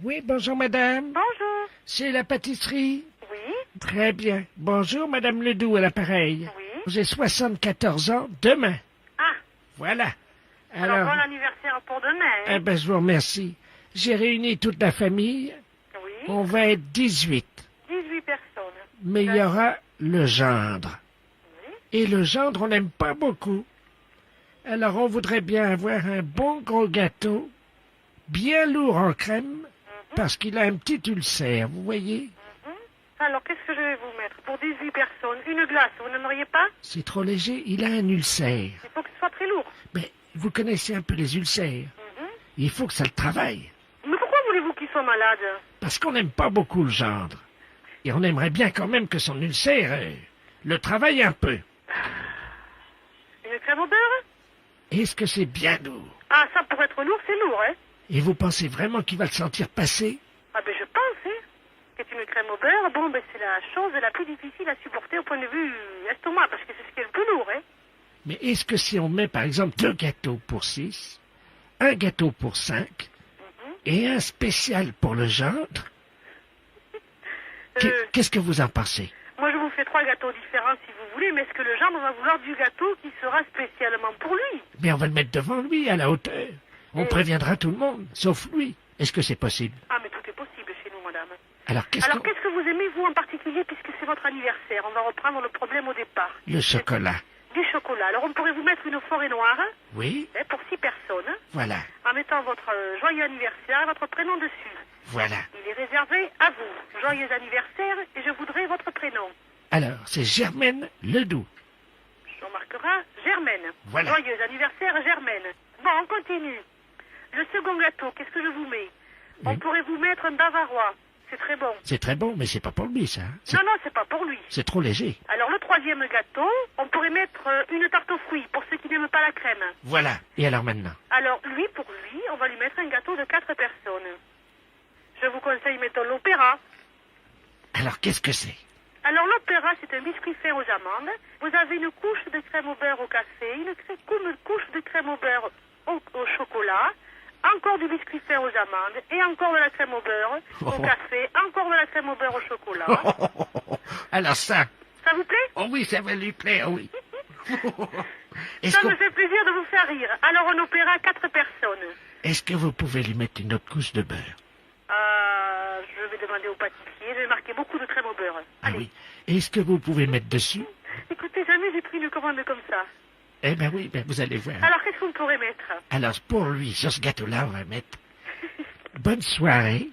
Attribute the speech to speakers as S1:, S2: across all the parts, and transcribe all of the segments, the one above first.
S1: Oui, bonjour madame.
S2: Bonjour.
S1: C'est la pâtisserie?
S2: Oui,
S1: Très bien. Bonjour madame Ledoux à l'appareil.
S2: oui.
S1: J'ai 74 ans demain.
S2: Ah,
S1: Voilà.
S2: alors bon anniversaire pour demain.
S1: Eh ben, je vous remercie. J'ai réuni toute la famille.
S2: Oui,
S1: On va être 18.
S2: 18 personnes.
S1: Mais il y aura le gendre.
S2: Oui.
S1: Et le gendre, on n'aime pas beaucoup. Alors on voudrait bien avoir un bon gros gâteau, bien lourd en crème, parce qu'il a un petit ulcère, vous voyez?
S2: Alors, qu'est-ce que je vais vous mettre pour 18 personnes? Une glace, vous n'aimeriez pas?
S1: C'est trop léger, il a un ulcère.
S2: Il faut que ce soit très lourd.
S1: Mais vous connaissez un peu les ulcères. Il faut que ça le travaille.
S2: Mais pourquoi voulez-vous qu'il soit malade?
S1: Parce qu'on n'aime pas beaucoup le gendre. Et on aimerait bien quand même que son ulcère le travaille un peu.
S2: Une crème au beurre?
S1: Est-ce que c'est bien lourd?
S2: Ah, ça, pour être lourd, c'est lourd, hein?
S1: Et vous pensez vraiment qu'il va le sentir passer?
S2: Ah, ben je pense, hein. C'est une crème au beurre, bon, ben c'est la chose la plus difficile à supporter au point de vue estomac, parce que c'est ce qui est le plus lourd, hein.
S1: Mais est-ce que si on met par exemple 2 gâteaux pour 6, un gâteau pour 5 et un spécial pour le gendre, qu'est-ce que vous en pensez?
S2: Moi, je vous fais 3 gâteaux différents si vous voulez, mais est-ce que le gendre va vouloir du gâteau qui sera spécialement pour lui?
S1: Mais on va le mettre devant lui, à la hauteur. On préviendra tout le monde, sauf lui. Est-ce que c'est possible?
S2: Ah, mais tout est possible chez nous, madame.
S1: Alors
S2: qu'est-ce que vous aimez, vous, en particulier, puisque c'est votre anniversaire? On va reprendre le problème au départ.
S1: Le chocolat.
S2: Du chocolat. Alors, on pourrait vous mettre une forêt noire,
S1: Oui,
S2: hein, pour 6 personnes,
S1: voilà,
S2: en mettant votre joyeux anniversaire et votre prénom dessus.
S1: voilà.
S2: Il est réservé à vous. Joyeux anniversaire, et je voudrais votre prénom.
S1: Alors, c'est Germaine Ledoux.
S2: Je remarquera Germaine.
S1: Voilà.
S2: Joyeux anniversaire, Germaine. Bon, on continue. Le second gâteau, qu'est-ce que je vous mets? On pourrait vous mettre un bavarois. C'est très bon.
S1: C'est très bon, mais c'est pas pour lui, ça.
S2: Non, non, c'est pas pour lui.
S1: C'est trop léger.
S2: Alors, le troisième gâteau, on pourrait mettre une tarte aux fruits pour ceux qui n'aiment pas la crème.
S1: Voilà. Et alors maintenant?
S2: Alors, lui, pour lui, on va lui mettre un gâteau de 4 personnes. Je vous conseille, mettons l'opéra.
S1: Alors, qu'est-ce que c'est?
S2: Alors, l'opéra, c'est un biscuit fait aux amandes. Vous avez une couche de crème au beurre au café, une couche de crème au beurre au chocolat, encore du biscuit fait aux amandes, et encore de la crème au beurre au café, encore de la crème au beurre au chocolat.
S1: Alors ça?
S2: Ça vous plaît?
S1: Oh oui, ça va lui plaire, oui.
S2: Ça me fait plaisir de vous faire rire. Alors, on opéra 4 personnes.
S1: Est-ce que vous pouvez lui mettre une autre couche de beurre?
S2: Je vais demander au pâtissier. Je vais marquer beaucoup de crème au beurre.
S1: Ah oui. Est-ce que vous pouvez mettre dessus?
S2: Écoutez, jamais j'ai pris une commande comme ça.
S1: Eh ben oui, ben vous allez voir.
S2: Alors, qu'est-ce qu'on pourrait mettre?
S1: Alors, pour lui, sur ce gâteau-là, on va mettre bonne soirée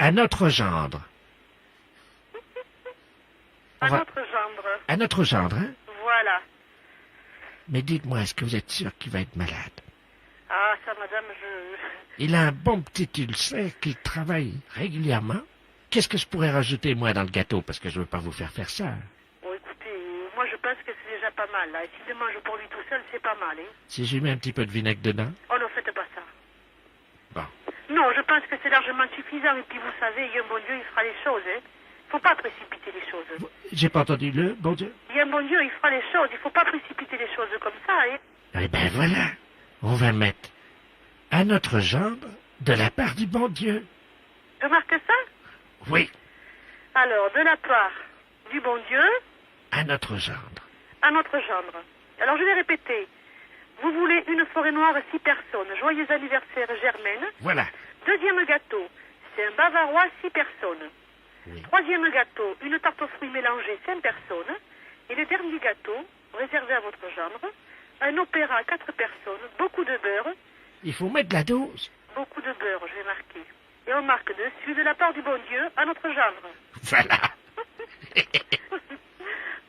S1: à notre gendre.
S2: À notre gendre.
S1: À notre gendre, hein?
S2: Voilà.
S1: Mais dites-moi, est-ce que vous êtes sûr qu'il va être malade?
S2: Ah, ça, madame,
S1: Il a un bon petit ulcère qu'il travaille régulièrement. Qu'est-ce que je pourrais rajouter, moi, dans le gâteau? Parce que je veux pas vous faire ça.
S2: Bon, écoutez, moi, je pense que c'est déjà pas mal, là. Et s'il le mange pour lui tout seul, c'est pas mal, hein.
S1: Si j'ai mis un petit peu de vinaigre dedans?
S2: Oh, ne faites pas ça.
S1: Bon.
S2: Non, je pense que c'est largement suffisant. Et puis, vous savez, il y a un bon Dieu, il fera les choses, hein. Faut pas précipiter les choses.
S1: J'ai pas entendu le bon Dieu?
S2: Il y a un bon Dieu, il fera les choses. Il faut pas précipiter les choses comme ça, hein.
S1: Eh ben voilà. On va mettre à notre jambe de la part du bon Dieu.
S2: Remarque ça?
S1: Oui,
S2: Alors, de la part du bon Dieu,
S1: à notre gendre.
S2: à notre gendre. Alors, je vais répéter. Vous voulez une forêt noire 6 personnes. Joyeux anniversaire, Germaine.
S1: Voilà.
S2: Deuxième gâteau, c'est un bavarois 6 personnes.
S1: Oui.
S2: Troisième gâteau, une tarte aux fruits mélangés 5 personnes. Et le dernier gâteau, réservé à votre gendre, un opéra 4 personnes, beaucoup de beurre.
S1: Il faut mettre de la dose.
S2: Beaucoup de beurre, je vais marquer. Et on marque dessus de la part du bon Dieu à notre gendre.
S1: Voilà.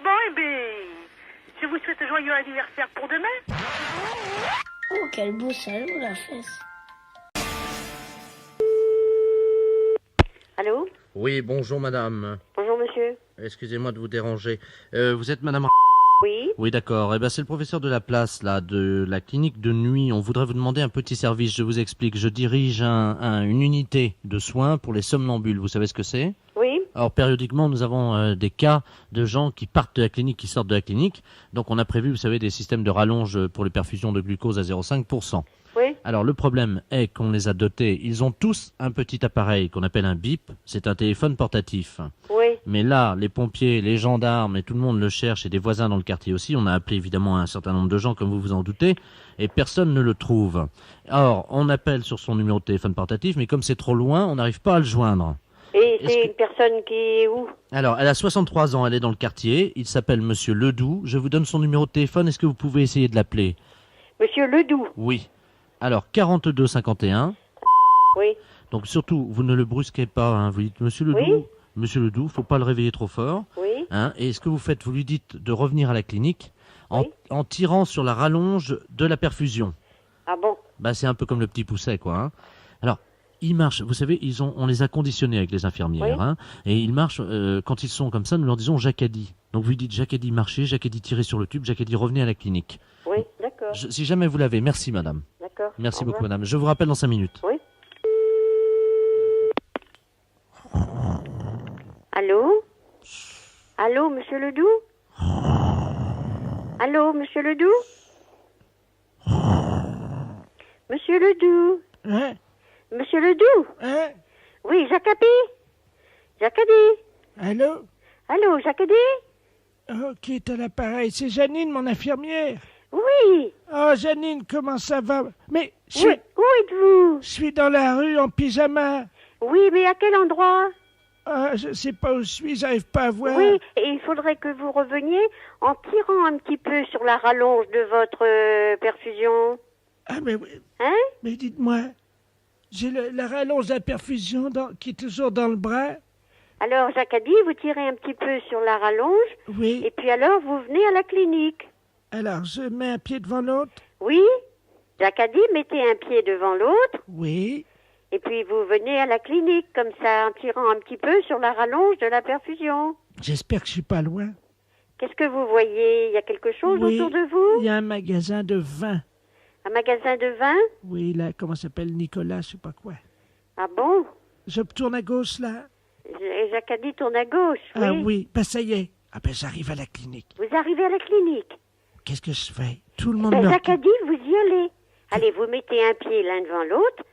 S2: Bon, eh bien, je vous souhaite joyeux anniversaire pour demain.
S3: Oh, quel beau salon, la fesse.
S4: Allô?
S5: Oui, bonjour madame.
S4: Bonjour monsieur.
S5: Excusez-moi de vous déranger. Vous êtes madame...
S4: Oui?
S5: Oui, d'accord. Eh ben, c'est le professeur de la place, là, de la clinique de nuit. On voudrait vous demander un petit service. Je vous explique. Je dirige une unité de soins pour les somnambules. Vous savez ce que c'est?
S4: Oui?
S5: Alors, périodiquement, nous avons des cas de gens qui partent de la clinique, qui sortent de la clinique. Donc, on a prévu, vous savez, des systèmes de rallonge pour les perfusions de glucose à 0,5%.
S4: Oui?
S5: Alors le problème est qu'on les a dotés, ils ont tous un petit appareil qu'on appelle un bip, c'est un téléphone portatif.
S4: Oui.
S5: Mais là, les pompiers, les gendarmes et tout le monde le cherche et des voisins dans le quartier aussi, on a appelé évidemment un certain nombre de gens comme vous vous en doutez, et personne ne le trouve. Or, on appelle sur son numéro de téléphone portatif, mais comme c'est trop loin, on n'arrive pas à le joindre.
S4: Et c'est une personne qui est où?
S5: Alors, elle a 63 ans, elle est dans le quartier, il s'appelle Monsieur Ledoux, je vous donne son numéro de téléphone, est-ce que vous pouvez essayer de l'appeler?
S4: Monsieur Ledoux.
S5: Oui. Alors, 42 51.
S4: Oui.
S5: Donc surtout, vous ne le brusquez pas, hein. Vous dites Monsieur Ledoux,
S4: Oui.
S5: Monsieur Ledoux, faut pas le réveiller trop fort.
S4: Oui.
S5: Hein. Et ce que vous faites, vous lui dites de revenir à la clinique
S4: Oui.
S5: en tirant sur la rallonge de la perfusion.
S4: Ah bon?
S5: Bah, c'est un peu comme le petit pousset, quoi. Hein. Alors, ils marchent, vous savez, on les a conditionnés avec les infirmières,
S4: Oui.
S5: hein, et ils marchent, quand ils sont comme ça, nous leur disons Jacadi. Donc vous lui dites Jacadi marchez, Jacadi tirez sur le tube, Jacadi revenez à la clinique.
S4: Oui, d'accord.
S5: Si jamais vous l'avez, merci madame.
S4: D'accord.
S5: Merci
S4: Au
S5: beaucoup
S4: revoir.
S5: madame. Je vous rappelle dans 5 minutes.
S4: Oui. Allô? Allô, monsieur Ledoux? Allô, monsieur Ledoux? Monsieur Ledoux?
S1: Hein?
S4: Monsieur Ledoux?
S1: Hein?
S4: Oui, Jacadi? Jacadi?
S1: Allô?
S4: Allô, Jacadi?
S1: Oh, qui est à l'appareil? C'est Janine, mon infirmière.
S4: Oui.
S1: Oh, Janine, comment ça va? Mais
S4: Oui. Où êtes-vous?
S1: je suis dans la rue en pyjama.
S4: Oui, mais à quel endroit?
S1: Je sais pas où je suis, j'arrive pas à voir.
S4: Oui, et il faudrait que vous reveniez en tirant un petit peu sur la rallonge de votre perfusion.
S1: Ah, mais oui.
S4: Hein?
S1: Mais dites-moi, j'ai la rallonge de la perfusion qui est toujours dans le bras.
S4: Alors, Jacadi, vous tirez un petit peu sur la rallonge,
S1: Oui.
S4: et puis alors, vous venez à la clinique.
S1: Alors, je mets un pied devant l'autre.
S4: Oui? Jacadi, mettez un pied devant l'autre,
S1: Oui.
S4: et puis vous venez à la clinique, comme ça, en tirant un petit peu sur la rallonge de la perfusion.
S1: J'espère que je suis pas loin.
S4: Qu'est-ce que vous voyez? Il y a quelque chose
S1: Oui.
S4: autour de vous?
S1: Il y a un magasin de vin.
S4: Un magasin de vin?
S1: Oui, là, comment ça s'appelle? Nicolas, je sais pas quoi.
S4: Ah bon?
S1: Je tourne à gauche, là.
S4: Jacadi tourne à gauche, oui.
S1: Ah oui, ben ça y est. Ah ben j'arrive à la clinique.
S4: Vous arrivez à la clinique.
S1: Qu'est-ce que je fais? Tout le monde
S4: Ben,
S1: me
S4: Jacadi, vous y allez. Allez, vous mettez un pied l'un devant l'autre,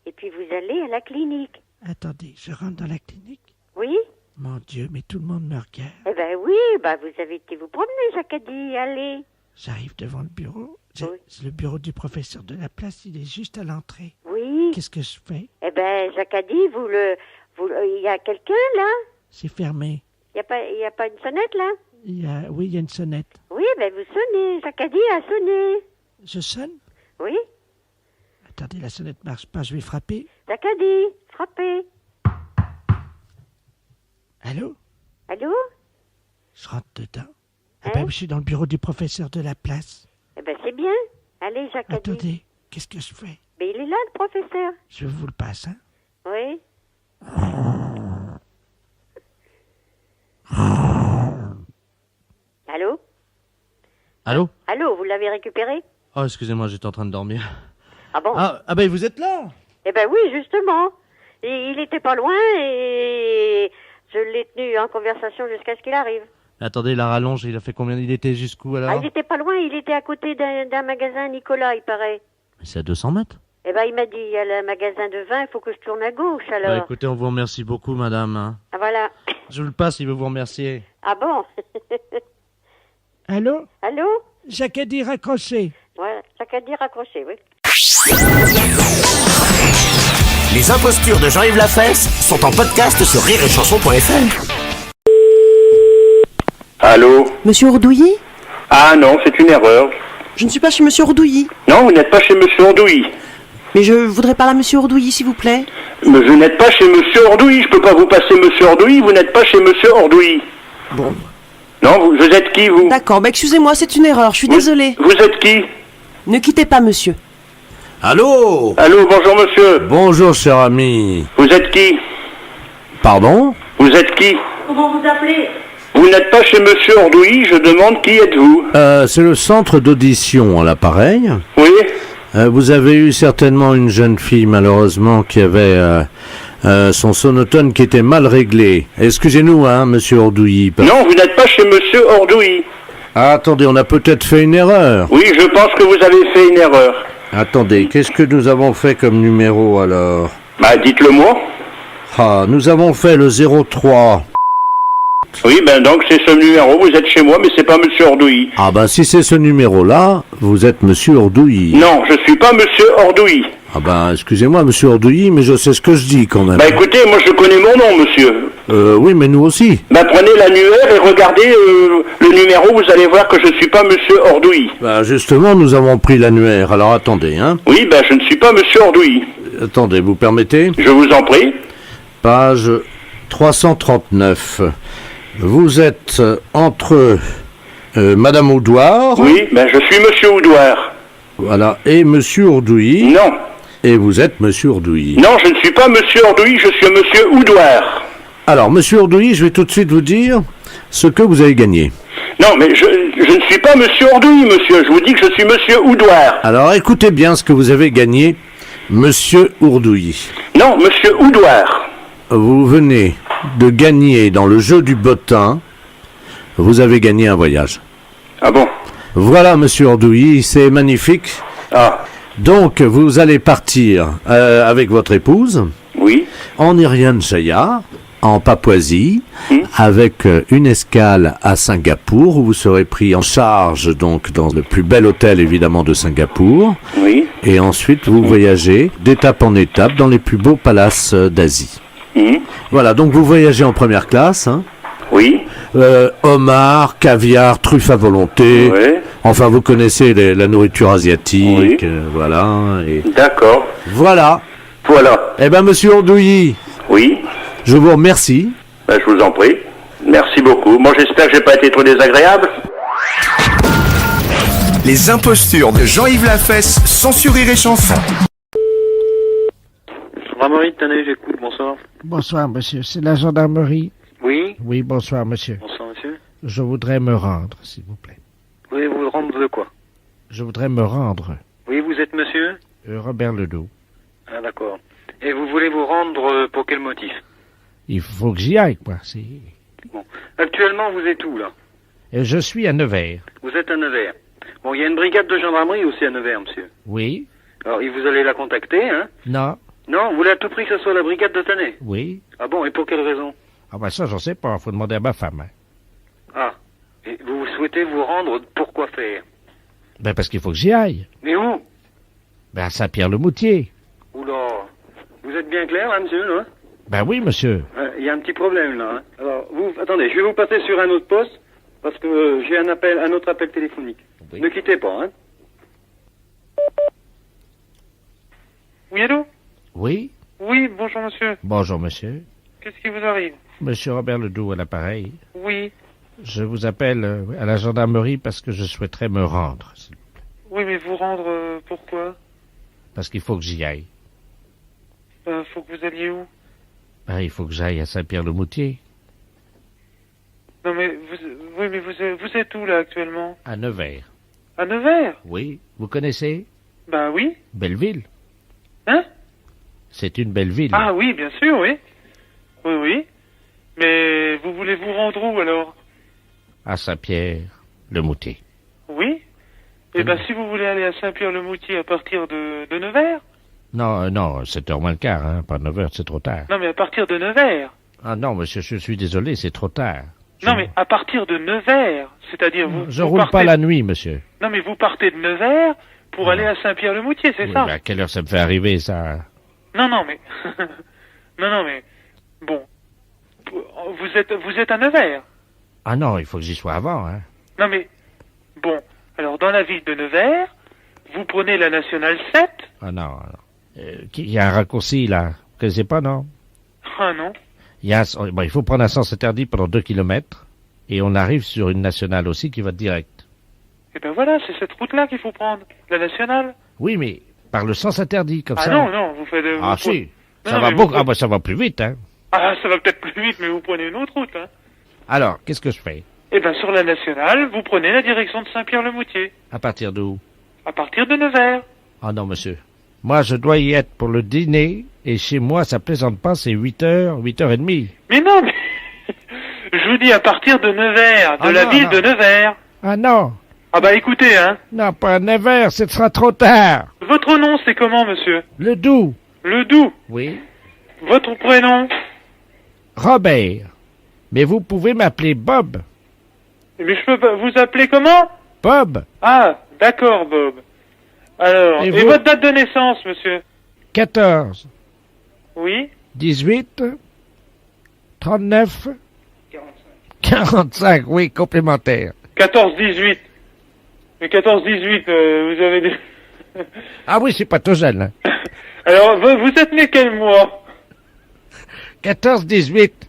S4: et puis vous allez à la clinique.
S1: Attendez, je rentre dans la clinique.
S4: Oui?
S1: Mon Dieu, mais tout le monde me regarde.
S4: Eh ben oui, bah vous avez été vous promener, Jacadi, allez.
S1: J'arrive devant le bureau.
S4: Oui.
S1: C'est le bureau du professeur de la place, il est juste à l'entrée.
S4: Oui.
S1: Qu'est-ce que je fais?
S4: Eh ben, Jacadi, il y a quelqu'un là?
S1: C'est fermé.
S4: Il y a pas une sonnette là?
S1: Oui, il y a une sonnette.
S4: Oui, ben vous sonnez. Jacadi a sonné.
S1: Je sonne?
S4: Oui?
S1: Attendez, la sonnette marche pas, je vais frapper.
S4: Jacadi, frappez.
S1: Allô?
S4: Allô?
S1: Je rentre dedans. Ah
S4: Hein?
S1: ben, je suis dans le bureau du professeur de la place.
S4: Eh ben c'est bien. Allez, Jacadi.
S1: Attendez, qu'est-ce que je fais?
S4: Ben il est là, le professeur.
S1: Je vous le passe, hein?
S4: Oui? Allô?
S5: Allô?
S4: Allô, vous l'avez récupéré?
S5: Oh, excusez-moi, j'étais en train de dormir.
S4: Ah bon?
S5: Ah ben vous êtes là?
S4: Eh ben oui, justement. Et il était pas loin et je l'ai tenu en conversation jusqu'à ce qu'il arrive.
S5: Attendez, la rallonge, il a fait combien? Il était jusqu'où alors?
S4: Ah, il était pas loin, il était à côté d'un magasin Nicolas, il paraît.
S5: Mais c'est à 200 mètres.
S4: Eh ben il m'a dit, il y a le magasin de vin, il faut que je tourne à gauche alors.
S5: Bah, écoutez, on vous remercie beaucoup, madame. Hein.
S4: Ah voilà.
S5: Je vous le passe, il veut vous remercier.
S4: Ah bon?
S1: Allô?
S4: Allô?
S1: Jacques a dit raccroché.
S4: Ouais, chacun dit raccrocher, oui.
S6: Les impostures de Jean-Yves Lafesse sont en podcast sur rireetchanson.fr.
S7: Allô?
S8: Monsieur Ordouilly?
S7: Ah non, c'est une erreur.
S8: Je ne suis pas chez Monsieur Ordouilly.
S7: Non, vous n'êtes pas chez Monsieur Ordouilly.
S8: Mais je voudrais parler à Monsieur Ordouilly, s'il vous plaît.
S7: Mais vous n'êtes pas chez Monsieur Ordouilly. Je peux pas vous passer Monsieur Ordouilly. Vous n'êtes pas chez Monsieur Ordouilly.
S8: Bon.
S7: Non, vous êtes qui, vous?
S8: D'accord, bah excusez-moi, c'est une erreur, je suis désolée.
S7: Vous êtes qui?
S8: Ne quittez pas, monsieur.
S6: Allô?
S7: Allô, bonjour monsieur.
S6: Bonjour, cher ami.
S7: Vous êtes qui?
S6: Pardon?
S7: Vous êtes qui?
S4: Comment vous appelez?
S7: Vous n'êtes pas chez Monsieur Ordouilly. Je demande qui êtes-vous?
S6: C'est le centre d'audition à l'appareil.
S7: Oui?
S6: Vous avez eu certainement une jeune fille, malheureusement, qui avait son sonotone qui était mal réglé. Excusez-nous, hein, monsieur Ordouilly.
S7: Non, vous n'êtes pas chez Monsieur Ordouilly.
S6: Ah, attendez, on a peut-être fait une erreur.
S7: Oui, je pense que vous avez fait une erreur.
S6: Attendez, qu'est-ce que nous avons fait comme numéro alors?
S7: Bah, dites-le moi.
S6: Ah, nous avons fait le 03.
S7: Oui, ben donc c'est ce numéro, vous êtes chez moi, mais c'est pas Monsieur Ordouilly.
S6: Ah ben si c'est ce numéro-là, vous êtes Monsieur Ordouilly.
S7: Non, je suis pas Monsieur Ordouilly.
S6: Ah ben excusez-moi Monsieur Ordouilly, mais je sais ce que je dis quand même.
S7: Bah écoutez, moi je connais mon nom, monsieur.
S6: Oui, mais nous aussi.
S7: Bah prenez l'annuaire et regardez le numéro, vous allez voir que je suis pas Monsieur Ordouilly.
S6: Ben justement, nous avons pris l'annuaire, alors attendez, hein.
S7: Oui, ben je ne suis pas Monsieur Ordouilly.
S6: Attendez, vous permettez?
S7: Je vous en prie.
S6: Page 339. Vous êtes entre Madame Oudoir.
S7: Oui, ben je suis Monsieur Oudoir.
S6: Voilà, et Monsieur Ordouilly.
S7: Non.
S6: Et vous êtes Monsieur Ordouilly.
S7: Non, je ne suis pas Monsieur Ordouilly, je suis Monsieur Oudoir.
S6: Alors, Monsieur Ordouilly, je vais tout de suite vous dire ce que vous avez gagné.
S7: Non, mais je ne suis pas Monsieur Ordouilly, monsieur. Je vous dis que je suis Monsieur Oudoir.
S6: Alors, écoutez bien ce que vous avez gagné, Monsieur Ordouilly.
S7: Non, Monsieur Oudoir.
S6: Vous venez de gagner dans le jeu du bottin, vous avez gagné un voyage.
S7: Ah bon?
S6: Voilà, Monsieur Ordouilly, c'est magnifique.
S7: Ah.
S6: Donc, vous allez partir avec votre épouse.
S7: Oui.
S6: En Irian Jaya, en Papouasie, avec une escale à Singapour, où vous serez pris en charge donc dans le plus bel hôtel évidemment de Singapour.
S7: Oui.
S6: Et ensuite, vous voyagez d'étape en étape dans les plus beaux palaces d'Asie. Voilà, donc vous voyagez en première classe. Hein.
S7: Oui.
S6: Homard, caviar, truffes à volonté.
S7: Oui.
S6: Enfin, vous connaissez la nourriture asiatique.
S7: Oui.
S6: Voilà. Et...
S7: D'accord.
S6: Voilà.
S7: Voilà.
S6: Eh bien, Monsieur Ordouilly.
S7: Oui.
S6: Je vous remercie.
S7: Ben, je vous en prie. Merci beaucoup. Moi, j'espère que j'ai pas été trop désagréable.
S9: Les impostures de Jean-Yves Lafesse, sans sourire et chanson.
S10: Gendarmerie de Tannay, j'écoute, bonsoir.
S1: Bonsoir, monsieur. C'est la gendarmerie.
S10: Oui.
S1: Oui, bonsoir, monsieur.
S10: Bonsoir, monsieur.
S1: Je voudrais me rendre, s'il vous plaît.
S10: Oui, vous rendre de quoi?
S1: Je voudrais me rendre.
S10: Oui, vous êtes monsieur?
S1: Robert Ledoux.
S10: Ah, d'accord. Et vous voulez vous rendre pour quel motif?
S1: Il faut que j'y aille, quoi.
S10: Bon. Actuellement, vous êtes où, là?
S1: Je suis à Nevers.
S10: Vous êtes à Nevers. Bon, il y a une brigade de gendarmerie aussi à Nevers, monsieur.
S1: Oui.
S10: Alors, vous allez la contacter, hein?
S1: Non.
S10: Non, vous voulez à tout prix que ce soit la brigade de Tannay?
S1: Oui.
S10: Ah bon, et pour quelle raison?
S1: Ah ben ça, j'en sais pas. Faut demander à ma femme. Hein.
S10: Ah. Et vous souhaitez vous rendre pour quoi faire?
S1: Ben parce qu'il faut que j'y aille.
S10: Mais où?
S1: Ben à Saint-Pierre-le-Moutier.
S10: Oula. Vous êtes bien clair, là, monsieur, là?
S1: Ben oui, monsieur.
S10: Il y a un petit problème, là. Hein. Alors, attendez, je vais vous passer sur un autre poste, parce que j'ai un autre appel téléphonique. Oui. Ne quittez pas, hein.
S11: Oui, allô?
S1: Oui.
S11: Oui, bonjour, monsieur.
S1: Bonjour, monsieur.
S11: Qu'est-ce qui vous arrive?
S1: Monsieur Robert Ledoux à l'appareil.
S11: Oui.
S1: Je vous appelle à la gendarmerie parce que je souhaiterais me rendre, s'il vous plaît.
S11: Oui, mais vous rendre, pourquoi?
S1: Parce qu'il faut que j'y aille.
S11: Faut que vous alliez où?
S1: Ben, il faut que j'aille à Saint-Pierre-le-Moutier.
S11: Non, mais vous êtes où, là, actuellement?
S1: À Nevers.
S11: À Nevers?
S1: Oui. Vous connaissez?
S11: Bah oui.
S1: Belle-Ville.
S11: Hein?
S1: C'est une belle ville.
S11: Ah oui, bien sûr, oui. Oui, oui. Mais vous voulez vous rendre où, alors?
S1: À Saint-Pierre-le-Moutier.
S11: Oui. Eh ben, si vous voulez aller à Saint-Pierre-le-Moutier à partir de Nevers?
S1: Non, non, 7h moins le quart, hein, pas 9h, c'est trop tard.
S11: Non, mais à partir de Nevers.
S1: Ah non, monsieur, je suis désolé, c'est trop tard.
S11: Non, mais à partir de Nevers, c'est-à-dire vous...
S1: Je roule pas la nuit, monsieur.
S11: Non, mais vous partez de Nevers pour aller à Saint-Pierre-le-Moutier, c'est ça?
S1: Mais à quelle heure ça me fait arriver, ça?
S11: Non, non, mais... non, mais... Bon. Vous êtes à Nevers?
S1: Ah non, il faut que j'y sois avant, hein.
S11: Non, mais... Bon. Alors, dans la ville de Nevers, vous prenez la nationale 7.
S1: Ah non, non. Il y a un raccourci, là. Vous connaissez pas, non?
S11: Ah non.
S1: Il faut prendre un sens interdit pendant 2 kilomètres, et on arrive sur une nationale aussi qui va direct.
S11: Eh ben voilà, c'est cette route-là qu'il faut prendre, la nationale.
S1: Oui, mais par le sens interdit, comme ça.
S11: Ah non, non, vous faites...
S1: Ah si, ça va beaucoup... Ah bah ça va plus vite, hein.
S11: Ah, ça va peut-être plus vite, mais vous prenez une autre route, hein.
S1: Alors, qu'est-ce que je fais?
S11: Eh ben sur la nationale, vous prenez la direction de Saint-Pierre-le-Moutier.
S1: À partir d'où?
S11: À partir de Nevers.
S1: Ah non, monsieur. Moi, je dois y être pour le dîner, et chez moi, ça plaisante pas, c'est 8h, 8h30.
S11: Mais non, mais... Je vous dis à partir de Nevers, de la ville de Nevers.
S1: Ah non.
S11: Ah bah écoutez, hein.
S1: Non, pas à 9h, ce sera trop tard.
S11: Votre nom, c'est comment, monsieur?
S1: Ledoux.
S11: Ledoux.
S1: Oui.
S11: Votre prénom?
S1: Robert. Mais vous pouvez m'appeler Bob.
S11: Mais je peux pas... Vous appeler comment?
S1: Bob.
S11: Ah, d'accord, Bob. Alors, et
S1: vous
S11: votre date de naissance, monsieur?
S1: 14,
S11: Oui.
S1: 18, 39, 45, oui, complémentaire.
S11: 14-18. Mais 14-18, vous avez des...
S1: Ah oui, c'est pas tout jeune. Hein.
S11: Alors, vous êtes né quel mois?
S1: 14, 18.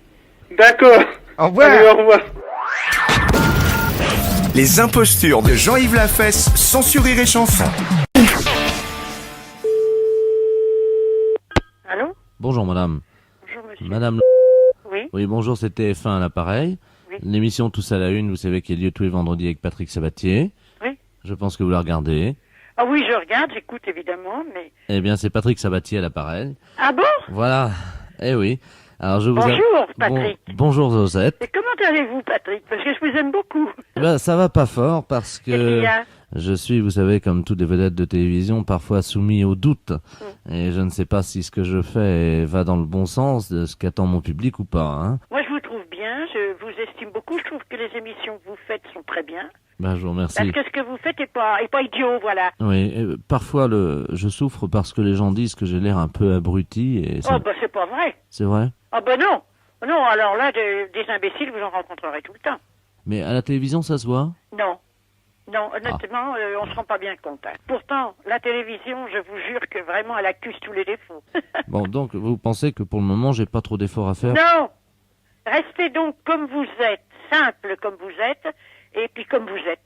S11: D'accord.
S1: Au revoir.
S11: Allez, au revoir.
S9: Les impostures de Jean-Yves Lafesse, sans Rire et Chanson.
S2: Allô?
S5: Bonjour madame.
S2: Bonjour, monsieur.
S5: Madame.
S2: Oui.
S5: Oui, bonjour, c'est TF1 à l'appareil.
S2: Oui.
S5: L'émission Tous à la Une, vous savez, qui a lieu tous les vendredis avec Patrick Sabatier.
S2: Oui.
S5: Je pense que vous la regardez.
S2: Ah oui, je regarde, j'écoute évidemment, mais...
S5: Eh bien, c'est Patrick Sabatier à l'appareil.
S2: Ah bon?
S5: Voilà. Eh oui. Alors, je vous
S2: Bonjour, Patrick.
S5: Bonjour, Josette.
S2: Et comment allez-vous, Patrick? Parce que je vous aime beaucoup.
S5: Eh ben, ça va pas fort parce
S2: Qu'est-ce qu'il
S5: que
S2: y a?
S5: je suis, vous savez, comme toutes les vedettes de télévision, parfois soumis au doute. Et je ne sais pas si ce que je fais va dans le bon sens de ce qu'attend mon public ou pas. Hein.
S2: Moi, je vous trouve bien, je vous estime beaucoup, je trouve que les émissions que vous faites sont très bien.
S5: Ben, je vous remercie.
S2: Parce que ce que vous faites est pas idiot, voilà.
S5: Oui, parfois je souffre parce que les gens disent que j'ai l'air un peu abruti et
S2: Oh, bah c'est pas vrai.
S5: c'est vrai.
S2: Ah bah non. Non, alors là, des imbéciles, vous en rencontrerez tout le temps.
S5: Mais à la télévision, ça se voit.
S2: Non. Non, honnêtement, on se rend pas bien compte. Hein. Pourtant, la télévision, je vous jure que vraiment, elle accuse tous les défauts.
S5: Bon, donc vous pensez que pour le moment, j'ai pas trop d'efforts à faire.
S2: Non. Restez donc comme vous êtes, simple comme vous êtes, et puis comme vous êtes.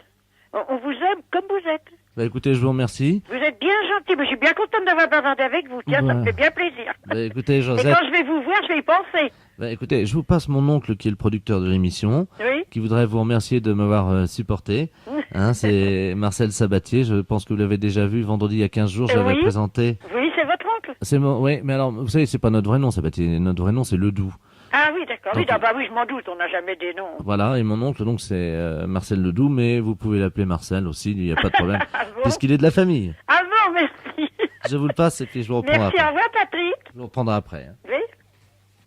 S2: On vous aime comme vous êtes.
S5: Bah écoutez, je vous remercie.
S2: Vous êtes bien gentil, mais je suis bien contente d'avoir bavardé avec vous. Tiens, ça me fait bien plaisir.
S5: Bah écoutez,
S2: Et
S5: Josette.
S2: quand je vais vous voir, je vais y penser.
S5: Bah écoutez, je vous passe mon oncle qui est le producteur de l'émission,
S2: Oui.
S5: qui voudrait vous remercier de m'avoir supporté. Hein, c'est Marcel Sabatier, je pense que vous l'avez déjà vu vendredi il y a 15 jours, je l'avais
S2: Oui.
S5: présenté.
S2: Oui, c'est votre oncle.
S5: C'est oui, mais alors, vous savez, c'est pas notre vrai nom, Sabatier. Notre vrai nom, c'est Ledoux.
S2: Ah oui, d'accord. Oui,
S5: Donc,
S2: ah bah oui, je m'en doute, on n'a jamais des noms.
S5: Voilà, et mon oncle, donc, c'est Marcel Ledoux, mais vous pouvez l'appeler Marcel aussi, il n'y a pas de problème,
S2: bon
S5: puisqu'il est de la famille.
S2: Ah bon, merci.
S5: Je vous le passe et puis je vous reprendrai
S2: Merci,
S5: après.
S2: au revoir, Patrick.
S5: Je vous reprendrai après. Hein.
S2: Oui.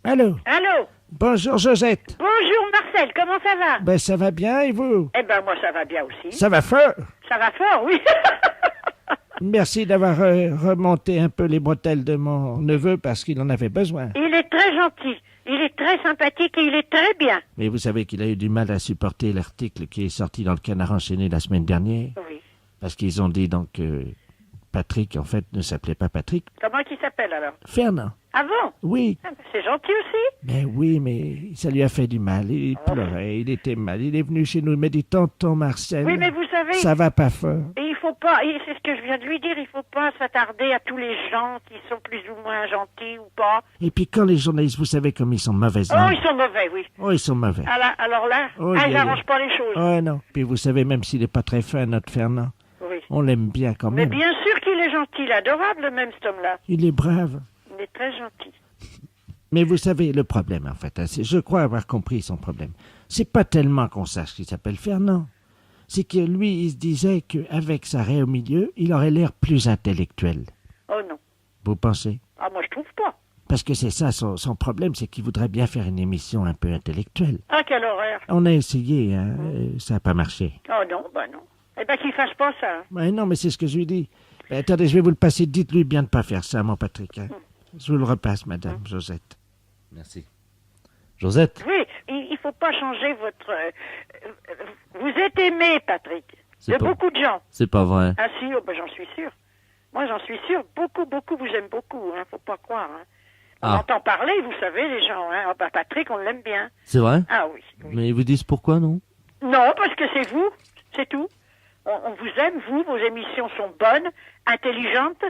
S1: Allô?
S2: Allô?
S1: Bonjour, Josette.
S2: Bonjour, Marcel, comment ça va?
S1: Ben, ça va bien, et vous?
S2: Eh ben, moi, ça va bien aussi.
S1: Ça va fort.
S2: Ça va fort, oui.
S1: Merci d'avoir remonté un peu les bretelles de mon neveu parce qu'il en avait besoin.
S2: Il est très gentil, il est très sympathique et il est très bien.
S1: Mais vous savez qu'il a eu du mal à supporter l'article qui est sorti dans le Canard enchaîné la semaine dernière.
S2: Oui.
S1: Parce qu'ils ont dit donc que Patrick, en fait, ne s'appelait pas Patrick.
S2: Comment il s'appelle, alors?
S1: Fernand.
S2: Ah bon?
S1: Oui.
S2: Ah, ben, c'est gentil aussi.
S1: Mais oui, mais ça lui a fait du mal. Il pleurait, il était mal. Il est venu chez nous, il m'a dit, tonton Marcel,
S2: Oui, mais vous savez...
S1: ça va pas fort.
S2: Et il faut pas, et c'est ce que je viens de lui dire, il faut pas s'attarder à tous les gens qui sont plus ou moins gentils ou pas.
S1: Et puis quand les journalistes, vous savez comme ils sont mauvais.
S2: Oh, ils sont mauvais, oui.
S1: Oh, ils sont mauvais.
S2: Alors là,
S1: Oh,
S2: ils
S1: yeah,
S2: n'arrangent
S1: yeah.
S2: pas les choses.
S1: Oh non. Puis vous savez, même s'il est pas très fin, notre Fernand,
S2: Oui.
S1: on l'aime bien quand
S2: Mais
S1: même.
S2: bien sûr qu'il est gentil, il est adorable même, cet homme-là.
S1: Il est brave.
S2: Il est très gentil.
S1: Mais vous savez, le problème, en fait, hein, je crois avoir compris son problème. C'est pas tellement qu'on sache qu'il s'appelle Fernand. C'est que lui, il se disait qu'avec sa raie au milieu, il aurait l'air plus intellectuel.
S2: Oh non.
S1: Vous pensez?
S2: Ah, moi je trouve pas.
S1: Parce que c'est ça, son problème, c'est qu'il voudrait bien faire une émission un peu intellectuelle.
S2: Ah, quelle horreur.
S1: On a essayé, hein, ça n'a pas marché.
S2: Oh non, bah non. Eh ben qu'il fasse pas ça. Hein.
S1: Mais non, mais c'est ce que je lui dis. Ben, attendez, je vais vous le passer. Dites-lui bien de pas faire ça, mon Patrick. Hein. Je vous le repasse, madame Josette.
S5: Merci. Josette?
S2: Oui, il faut pas changer votre... vous êtes aimé, Patrick.
S5: C'est
S2: De
S5: pas-
S2: beaucoup de gens.
S5: C'est pas vrai.
S2: Ah si, oh, ben, j'en suis sûr. Moi, j'en suis sûr. Beaucoup vous aiment beaucoup. Hein, faut pas croire. Hein. On
S5: Ah.
S2: entend parler, vous savez, les gens. Hein. Oh, ben, Patrick, on l'aime bien.
S5: C'est vrai?
S2: Ah oui.
S5: Mais ils vous disent pourquoi, non?
S2: Non, parce que c'est vous. C'est tout. On vous aime, vous. Vos émissions sont bonnes, intelligentes.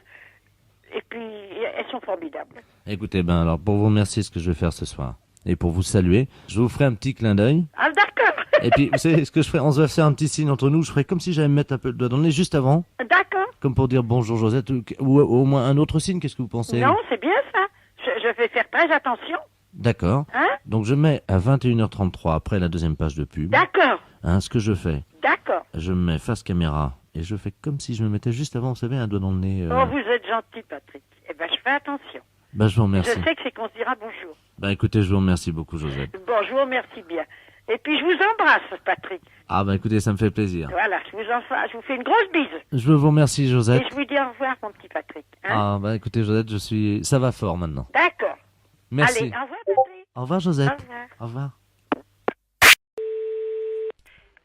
S2: Et puis, elles sont formidables.
S5: Écoutez, ben alors, pour vous remercier ce que je vais faire ce soir, et pour vous saluer, je vous ferai un petit clin d'œil.
S2: Ah, d'accord.
S5: Et puis, vous savez ce que je ferai? On se va faire un petit signe entre nous. Je ferai comme si j'allais me mettre un peu le doigt dans le nez juste avant.
S2: D'accord.
S5: Comme pour dire bonjour Josette, ou au moins un autre signe, qu'est-ce que vous pensez?
S2: Non, c'est bien ça. Je vais faire très attention.
S5: D'accord.
S2: Hein?
S5: Donc je mets à 21h33 après la deuxième page de pub.
S2: D'accord.
S5: Hein, ce que je fais.
S4: D'accord.
S5: Je me mets face caméra et je fais comme si je me mettais juste avant, vous savez, un doigt dans le nez.
S4: Oh, vous êtes gentil, Patrick. Eh ben, je fais attention.
S5: Bah, je vous remercie.
S4: Je sais que c'est qu'on se dira bonjour.
S5: Bah, écoutez, je vous remercie beaucoup, Josette.
S4: Bon, je vous remercie bien. Et puis, je vous embrasse, Patrick.
S5: Ah, bah, écoutez, ça me fait plaisir.
S4: Voilà, je vous fais une grosse bise.
S5: Je vous remercie, Josette.
S4: Et je vous dis au revoir, mon petit Patrick. Hein.
S5: Ah, bah, écoutez, Josette, ça va fort maintenant.
S4: D'accord.
S5: Merci.
S4: Allez, au revoir, Patrick.
S5: Au revoir, Josette.
S4: Au revoir.
S5: Au revoir.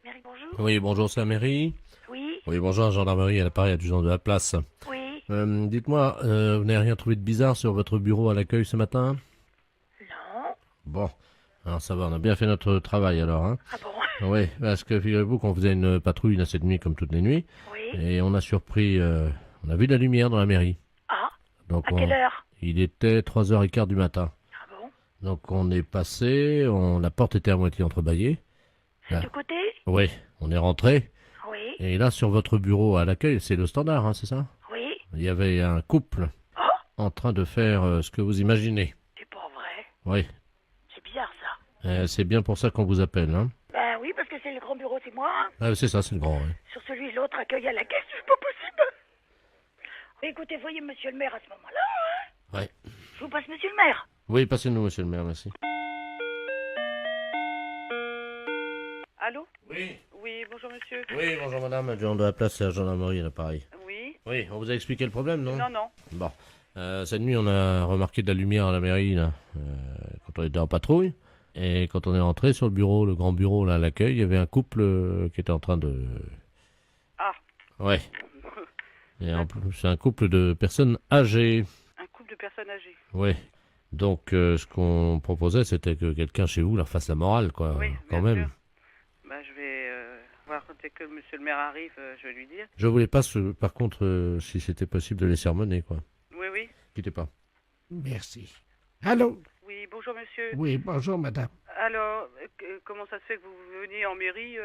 S4: Mairie, bonjour.
S12: Oui, bonjour, c'est la mairie.
S4: Oui.
S12: Oui, bonjour, gendarmerie, à l'appareil adjudant de la place.
S4: Oui.
S12: Dites-moi, vous n'avez rien trouvé de bizarre sur votre bureau à l'accueil ce matin?
S4: Non.
S12: Bon, alors ça va, on a bien fait notre travail alors, hein?
S4: Ah bon?
S12: Oui, parce que figurez-vous qu'on faisait une patrouille cette nuit comme toutes les nuits.
S4: Oui.
S12: Et on a surpris, on a vu de la lumière dans la mairie.
S4: Ah.
S12: Donc
S4: À quelle heure?
S12: Il était 3h15 du matin.
S4: Ah bon?
S12: Donc on est passé, la porte était à moitié entrebâillée.
S4: C'est du côté?
S12: Oui, on est rentré.
S4: Oui.
S12: Et là, sur votre bureau à l'accueil, c'est le standard, hein, c'est ça?
S4: Oui.
S12: Il y avait un couple en train de faire ce que vous imaginez.
S4: C'est pas vrai.
S12: Oui.
S4: C'est bizarre, ça.
S12: C'est bien pour ça qu'on vous appelle, hein?
S4: Ben oui, parce que c'est le grand bureau, c'est moi. Hein.
S12: Ah, c'est ça, c'est le grand, oui.
S4: Sur celui, l'autre accueille à la caisse, c'est pas possible. Écoutez, voyez monsieur le maire à ce moment-là, hein.
S12: Ouais.
S4: Je vous passe monsieur le maire.
S12: Oui, passez-nous, monsieur le maire, merci.
S2: Allô?
S12: Oui.
S2: Oui, bonjour monsieur.
S12: Oui, bonjour madame, adjoint de la place, c'est la gendarmerie à l'appareil.
S2: Oui.
S12: Oui, on vous a expliqué le problème, non?
S2: Non, non.
S12: Bon. Cette nuit, on a remarqué de la lumière à la mairie, là, quand on était en patrouille. Et quand on est rentré sur le bureau, le grand bureau, là, à l'accueil, il y avait un couple qui était en train de...
S2: Ah.
S12: Ouais. Et en plus, c'est un couple de personnes âgées.
S2: Un couple de personnes âgées.
S12: Oui. Donc, ce qu'on proposait, c'était que quelqu'un chez vous leur fasse la morale, quoi.
S2: Oui,
S12: quand
S2: bien
S12: même.
S2: sûr. Bah, je vais voir dès que monsieur le maire arrive, je vais lui dire.
S12: Je voulais pas, par contre, si c'était possible de les sermonner, quoi.
S2: Oui, oui.
S12: Quittez pas.
S1: Merci. Allô?
S2: Oui, bonjour monsieur.
S1: Oui, bonjour madame.
S2: Alors, comment ça se fait que vous veniez en mairie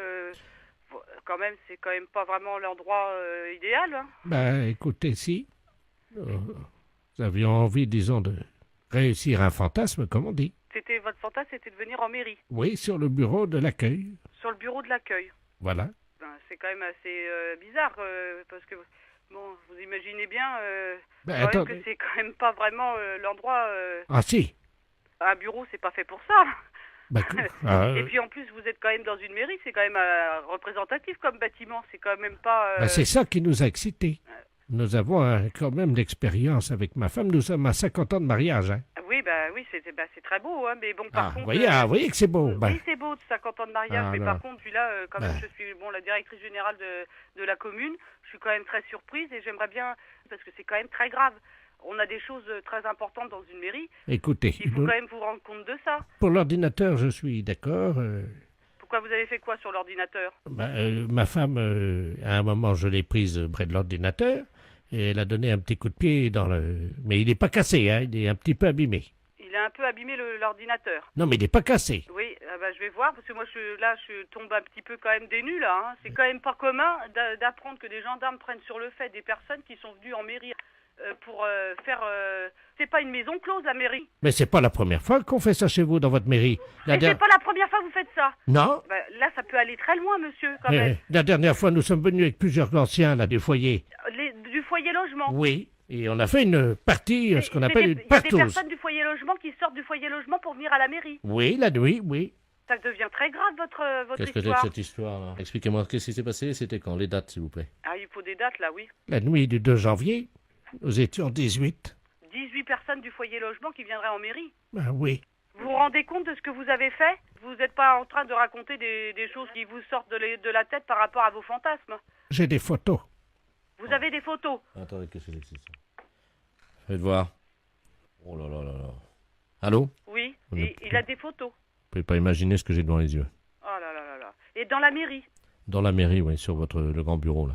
S2: quand même, c'est quand même pas vraiment l'endroit idéal. Hein.
S1: Ben, écoutez, si. Nous avions envie, disons, de réussir un fantasme, comme on dit.
S2: C'était votre fantasme, c'était de venir en mairie,
S1: Oui, sur le bureau de l'accueil.
S2: sur le bureau de l'accueil.
S1: Voilà.
S2: Ben, c'est quand même assez bizarre parce que bon, vous imaginez bien
S1: Ben,
S2: quand même
S1: attendez.
S2: que c'est quand même pas vraiment l'endroit.
S1: Ah si.
S2: Un bureau, c'est pas fait pour ça.
S1: Ben,
S2: Et puis en plus, vous êtes quand même dans une mairie, c'est quand même représentatif comme bâtiment, c'est quand même pas.
S1: ben, c'est ça qui nous a excités. Nous avons quand même l'expérience avec ma femme. Nous sommes à 50 ans de mariage. Hein.
S2: Oui, bah oui, c'est très beau, hein, mais bon, par contre.
S1: Vous voyez que c'est beau. Ben.
S2: Oui, c'est beau de 50 ans de mariage, mais
S1: non.
S2: par contre, celui-là, quand même,
S1: Ben.
S2: je suis la directrice générale de la commune, je suis quand même très surprise et j'aimerais bien, parce que c'est quand même très grave. On a des choses très importantes dans une mairie.
S1: Écoutez,
S2: Il faut quand même vous rendre compte de ça.
S1: pour l'ordinateur, je suis d'accord.
S2: Pourquoi vous avez fait quoi sur l'ordinateur?
S1: Ma femme, à un moment, je l'ai prise près de l'ordinateur et elle a donné un petit coup de pied dans le... Mais il n'est pas cassé, hein, il est un petit peu abîmé.
S2: Il a un peu abîmé l'ordinateur.
S1: Non, mais il n'est pas cassé.
S2: Oui, je vais voir, parce que moi, je tombe un petit peu quand même des nues, là. Hein. C'est quand même pas commun d'apprendre que des gendarmes prennent sur le fait des personnes qui sont venues en mairie pour faire... C'est pas une maison close, la mairie.
S1: Mais c'est pas la première fois qu'on fait ça chez vous, dans votre mairie.
S2: Et c'est pas la première fois que vous faites ça.
S1: Non.
S2: Là, ça peut aller très loin, monsieur, quand même.
S1: La dernière fois, nous sommes venus avec plusieurs anciens, là, du foyer.
S2: Du foyer logement.
S1: Oui. Et on a fait une partie, ce qu'on appelle une
S2: Il y a des
S1: partouze.
S2: personnes du foyer logement qui sortent du foyer logement pour venir à la mairie.
S1: Oui, la nuit, oui.
S2: Ça devient très grave, votre
S12: Qu'est-ce que c'est
S2: histoire.
S12: que cette histoire-là? Expliquez-moi, qu'est-ce qui s'est passé? C'était quand? Les dates, s'il vous plaît.
S2: Ah, il faut des dates, là, oui.
S1: La nuit du 2 janvier, nous étions 18.
S2: 18 personnes du foyer logement qui viendraient en mairie.
S1: Ben oui.
S2: Vous vous rendez compte de ce que vous avez fait? Vous n'êtes pas en train de raconter des choses qui vous sortent de la tête par rapport à vos fantasmes.
S1: J'ai des photos.
S2: Vous avez des photos.
S12: Attendez, qu'est-ce que c'est que ça? Faites voir. Oh là là là là. Allô?
S2: Oui,
S12: On
S2: il a des photos.
S12: Vous pouvez pas imaginer ce que j'ai devant les yeux.
S2: Oh là là là là. Et dans la mairie?
S12: Dans la mairie, oui, sur le grand bureau, là.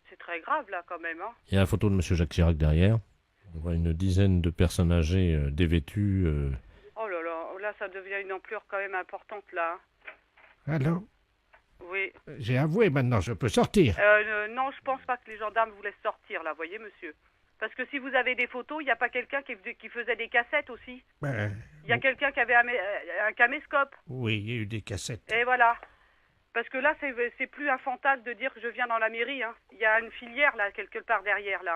S2: C'est très grave, là, quand même, hein.
S12: Il y a la photo de M. Jacques Chirac derrière. On voit une dizaine de personnes âgées dévêtues.
S2: Oh là là, ça devient une ampleur quand même importante, là.
S1: Allô?
S2: Oui.
S1: J'ai avoué, maintenant, je peux sortir.
S2: Non, je pense pas que les gendarmes vous laissent sortir, là, voyez, monsieur. Parce que si vous avez des photos, il n'y a pas quelqu'un qui faisait des cassettes aussi. Il y a quelqu'un qui avait un caméscope.
S1: Oui, il y a eu des cassettes.
S2: Et voilà. Parce que là, c'est plus un fantasme de dire que je viens dans la mairie. Hein. Il y a une filière, là, quelque part derrière, là.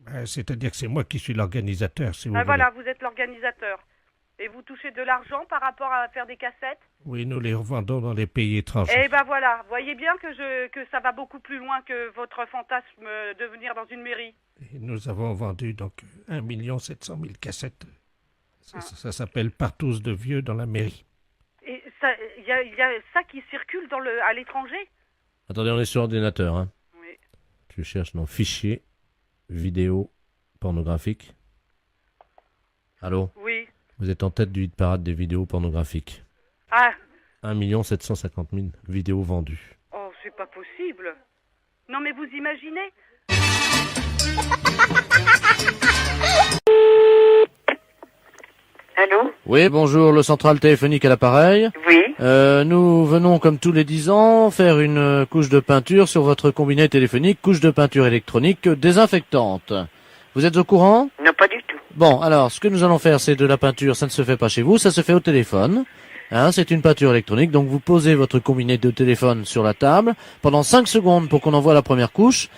S2: Hein.
S1: C'est-à-dire que c'est moi qui suis l'organisateur, si vous voulez.
S2: Voilà, vous êtes l'organisateur. Et vous touchez de l'argent par rapport à faire des cassettes?
S1: Oui, nous les revendons dans les pays étrangers.
S2: Eh ben voilà, voyez bien que ça va beaucoup plus loin que votre fantasme de venir dans une mairie.
S1: Et nous avons vendu donc 1 700 000 cassettes. Ça s'appelle Partous de Vieux dans la mairie.
S2: Et il y a ça qui circule à l'étranger?
S12: Attendez, on est sur ordinateur, hein.
S2: Oui.
S12: Tu cherches dans fichier, vidéo, pornographique. Allô?
S2: Oui.
S12: Vous êtes en tête du hit parade des vidéos pornographiques.
S2: Ah.
S12: 1 750 000 vidéos vendues.
S2: Oh, c'est pas possible. Non, mais vous imaginez?
S4: Allô?
S5: Oui, bonjour, le central téléphonique à l'appareil.
S4: Oui.
S5: Nous venons, comme tous les 10 ans, faire une couche de peinture sur votre combiné téléphonique, couche de peinture électronique désinfectante. Vous êtes au courant?
S4: Non, pas du tout.
S5: Bon, alors, ce que nous allons faire, c'est de la peinture, ça ne se fait pas chez vous, ça se fait au téléphone. Hein, c'est une peinture électronique, donc vous posez votre combiné de téléphone sur la table pendant 5 secondes pour qu'on envoie la première couche.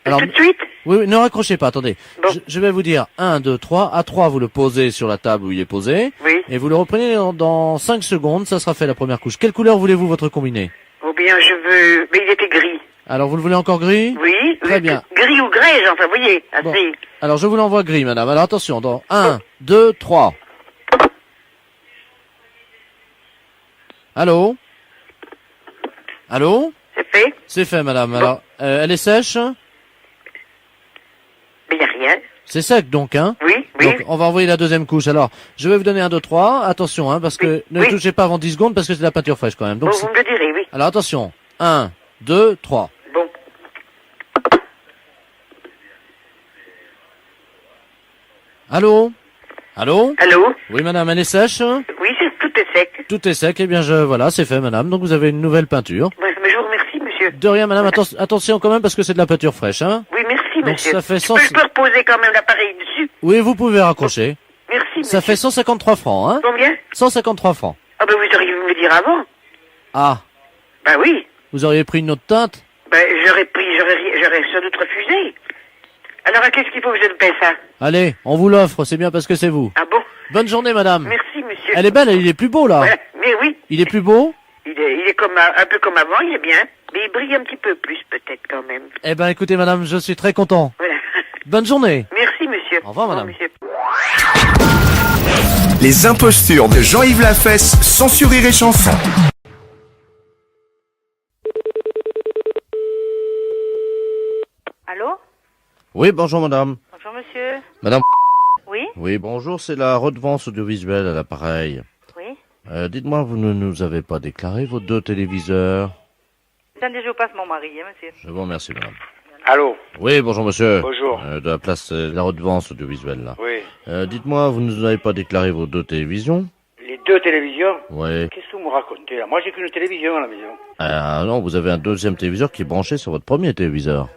S4: Alors, tout de suite?
S5: Oui, ne raccrochez pas, attendez.
S4: Bon.
S5: Je vais vous dire 1, 2, 3. À 3, vous le posez sur la table où il est posé.
S4: Oui.
S5: Et vous le reprenez dans 5 secondes, ça sera fait la première couche. Quelle couleur voulez-vous votre combiné?
S4: Ou bien je veux... Mais il était gris.
S5: Alors, vous le voulez encore gris?
S4: Oui.
S5: Très bien.
S4: Gris ou grès, enfin, vous voyez. Assez.
S5: Bon. Alors, je vous l'envoie gris, madame. Alors, attention, dans 1, 2, 3. Allô? Allô?
S4: C'est fait?
S5: C'est fait, madame. Alors, elle est sèche?
S4: Mais il n'y a rien.
S5: C'est sec, donc, hein?
S4: Oui, oui.
S5: Donc, on va envoyer la deuxième couche. Alors, je vais vous donner 1, 2, 3. Attention, hein, parce que ne touchez pas avant 10 secondes, parce que c'est de la peinture fraîche, quand même. Donc,
S4: bon, vous me le direz, oui.
S5: Alors, attention. 1, 2, 3.
S4: Bon.
S5: Allô? Allô?
S4: Allô?
S5: Oui, madame, elle est sèche?
S4: Oui, tout est sec.
S5: Tout est sec. Eh bien, voilà, c'est fait, madame. Donc, vous avez une nouvelle peinture.
S4: Ouais, mais je vous remercie, monsieur.
S5: De rien, madame. Attention quand même, parce que c'est de la peinture fraîche, hein?
S4: Oui, merci,
S5: Donc,
S4: monsieur.
S5: ça fait
S4: Je peux reposer quand même l'appareil dessus?
S5: Oui, vous pouvez raccrocher.
S4: Merci, monsieur.
S5: Ça fait 153 francs, hein?
S4: Combien?
S5: 153 francs.
S4: Ah ben, vous auriez pu me le dire avant.
S5: Ah.
S4: Ben oui.
S5: Vous auriez pris une autre teinte?
S4: Ben, j'aurais sans doute refusé. Alors, qu'est-ce qu'il faut que je ne paie ça?
S5: Allez, on vous l'offre, c'est bien parce que c'est vous.
S4: Ah bon?
S5: Bonne journée, madame.
S4: Merci, monsieur.
S5: Elle est belle, il est plus beau, là.
S4: Voilà. Mais oui.
S5: Il est plus beau?
S4: Il est comme un peu comme avant, il est bien. Mais il brille un petit peu plus, peut-être, quand même.
S5: Eh ben, écoutez, madame, je suis très content.
S4: Voilà.
S5: Bonne journée.
S4: Merci, monsieur.
S5: Au revoir, madame.
S4: monsieur.
S9: Les impostures de Jean-Yves Lafesse, sans sourire et chanson.
S2: Allô?
S5: Oui, bonjour, madame.
S2: Bonjour, monsieur.
S5: Madame.
S2: Oui?
S5: Oui, bonjour, c'est la redevance audiovisuelle à l'appareil.
S2: Oui?
S5: Dites-moi, vous ne nous avez pas déclaré vos 2 téléviseurs?
S2: Attendez, je vous passe mon mari, hein, monsieur.
S5: Je vous remercie, madame.
S10: Allô?
S5: Oui, bonjour, monsieur.
S10: Bonjour.
S5: De la place de la redevance audiovisuelle, là.
S10: Oui.
S5: Dites-moi, vous ne nous avez pas déclaré vos 2 télévisions?
S10: Les 2 télévisions?
S5: Oui.
S10: Qu'est-ce que vous me racontez, là? Moi, j'ai qu'une télévision à la maison.
S5: Ah non, vous avez un 2e téléviseur qui est branché sur votre premier téléviseur.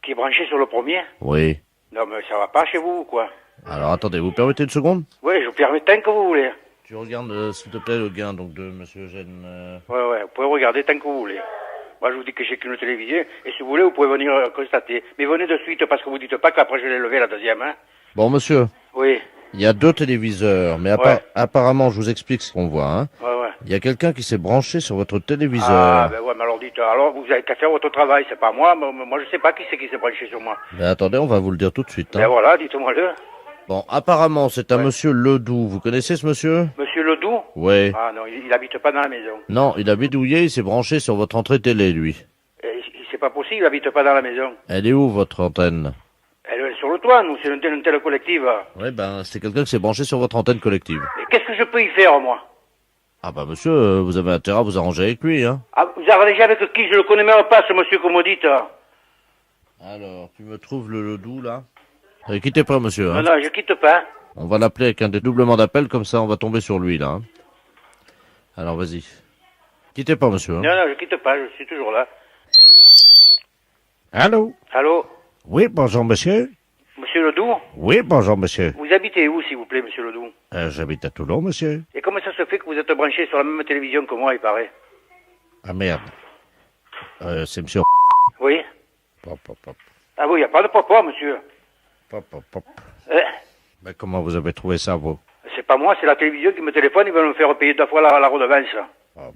S10: Qui est branché sur le premier?
S5: Oui.
S10: Non, mais ça va pas chez vous, ou quoi?
S5: Alors, attendez, vous permettez une seconde?
S10: Oui, je vous permets tant que vous voulez.
S5: Tu regardes, s'il te plaît, le gain donc de monsieur Eugène.
S10: Ouais, vous pouvez regarder tant que vous voulez. Moi, je vous dis que j'ai qu'une télévision, et si vous voulez, vous pouvez venir constater. Mais venez de suite, parce que vous dites pas qu'après je l'ai levé la deuxième, hein?
S5: Bon, monsieur.
S10: Oui.
S5: Il y a 2 téléviseurs, mais apparemment, je vous explique ce qu'on voit, hein.
S10: Ouais.
S5: Il y a quelqu'un qui s'est branché sur votre téléviseur.
S10: Ah, ben ouais, mais alors dites, alors vous avez qu'à faire votre travail, c'est pas moi, moi je sais pas qui c'est qui s'est branché sur moi.
S5: Mais attendez, on va vous le dire tout de suite, hein.
S10: Ben voilà, dites-moi-le.
S5: Bon, apparemment, c'est un monsieur Ledoux. Vous connaissez ce monsieur?
S10: Monsieur Ledoux?
S5: Oui.
S10: Ah non, il habite pas dans la maison.
S5: Non, il a bidouillé, il s'est branché sur votre entrée télé, lui.
S10: C'est pas possible, il habite pas dans la maison.
S5: Elle est où, votre antenne?
S10: Elle est sur le toit, nous, c'est une telle collective.
S5: Oui, ben, c'est quelqu'un qui s'est branché sur votre antenne collective.
S10: Et qu'est-ce que je peux y faire, moi?
S5: Ah bah, monsieur, vous avez intérêt à vous arranger avec lui, hein.
S10: Ah, vous arrangez avec qui? Je le connais même pas, ce monsieur que vous me dites.
S5: Alors, tu me trouves le Ledoux, là? Quittez pas, monsieur, hein.
S10: Non, je quitte pas.
S5: On va l'appeler avec un dédoublement d'appel, comme ça on va tomber sur lui, là. Hein. Alors, vas-y. Quittez pas, monsieur. Hein.
S10: Non, je quitte pas, je suis toujours là.
S1: Allô?
S10: Allô?
S1: Oui, bonjour, monsieur.
S10: Monsieur Ledoux?
S1: Oui, bonjour, monsieur.
S10: Vous habitez où, s'il vous plaît, monsieur Ledoux?
S1: J'habite à Toulon, monsieur.
S10: Et comment ça se fait que vous êtes branché sur la même télévision que moi, il paraît?
S1: Ah, merde.
S12: C'est monsieur...
S10: Oui.
S12: Pop, pop, pop.
S10: Ah oui, il n'y a pas de papa, monsieur.
S12: Pop, pop, pop.
S10: Eh,
S12: Mais comment vous avez trouvé ça, vous?
S10: c'est pas moi, c'est la télévision qui me téléphone, ils veulent me faire payer 2 fois la redevance.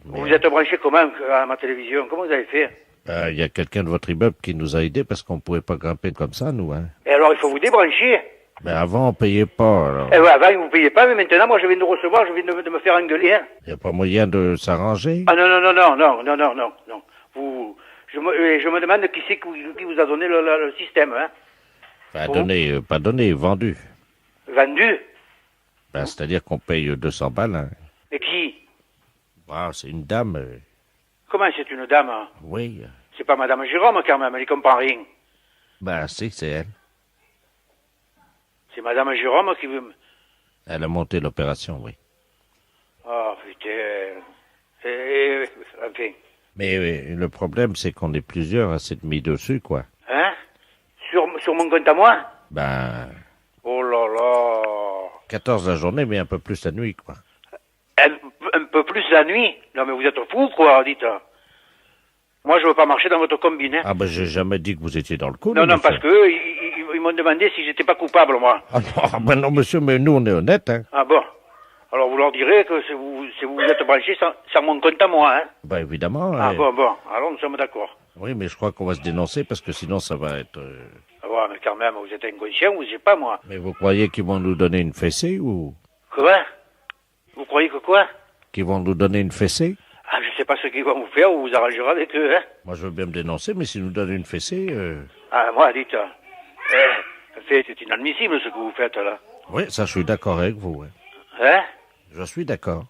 S10: Vous êtes branché comment à ma télévision? Comment vous avez fait?
S12: Il y a quelqu'un de votre immeuble qui nous a aidés parce qu'on pouvait pas grimper comme ça, nous. Hein.
S10: Et alors, il faut vous débrancher.
S12: Mais avant, on payait pas. Alors.
S10: Eh ouais, avant, vous ne payez pas, mais maintenant, moi, je viens de recevoir, je viens de me faire engueuler. Hein.
S12: Il n'y a pas moyen de s'arranger?
S10: Ah non. Je me demande qui c'est qui vous a donné le système. Hein.
S12: Pas donné, vendu.
S10: Vendu?
S12: Ben, c'est-à-dire qu'on paye 200 balles. Hein.
S10: Et qui?
S12: Ah, c'est une dame.
S10: Comment c'est une dame? Hein?
S12: Oui.
S10: C'est pas Madame Jérôme, quand même, elle y comprend rien.
S12: Ben, si, c'est elle.
S10: C'est Madame Jérôme qui veut...
S12: Elle a monté l'opération, oui.
S10: Oh, putain... enfin...
S12: Mais le problème, c'est qu'on est plusieurs à s'être mis dessus, quoi.
S10: Hein? Sur mon compte à moi?
S12: Ben...
S10: Oh là là...
S12: 14 la journée, mais un peu plus la nuit, quoi.
S10: Un peu plus la nuit? Non, mais vous êtes fou, quoi, dites. Moi, je veux pas marcher dans votre combine. Hein.
S12: Ah, ben, j'ai jamais dit que vous étiez dans le coup.
S10: Non,
S12: monsieur.
S10: parce que ils m'ont demandé si j'étais pas coupable, moi.
S12: Ah ben non, monsieur, mais nous, on est honnêtes, hein.
S10: Ah bon? Alors, vous leur direz que si vous êtes branchés sans mon compte à moi, hein.
S12: Ben, évidemment.
S10: Ah bon. Alors, nous sommes d'accord.
S12: Oui, mais je crois qu'on va se dénoncer parce que sinon, ça va être...
S10: Ah ouais, mais quand même, vous êtes inconscient, vous, je sais pas, moi.
S12: Mais vous croyez qu'ils vont nous donner une fessée ou...
S10: Quoi? Vous croyez que quoi?
S12: Qu'ils vont nous donez une fessée?
S10: Ah, je sais pas ce qu'ils vont vous faire, vous vous arrangerez avec eux, hein.
S12: Moi, je veux bien me dénoncer, mais s'ils nous donnent une fessée...
S10: Ah, moi, dites... c'est inadmissible, ce que vous faites, là.
S12: Oui, ça, je suis d'accord avec vous,
S10: Hein?
S12: Je suis d'accord.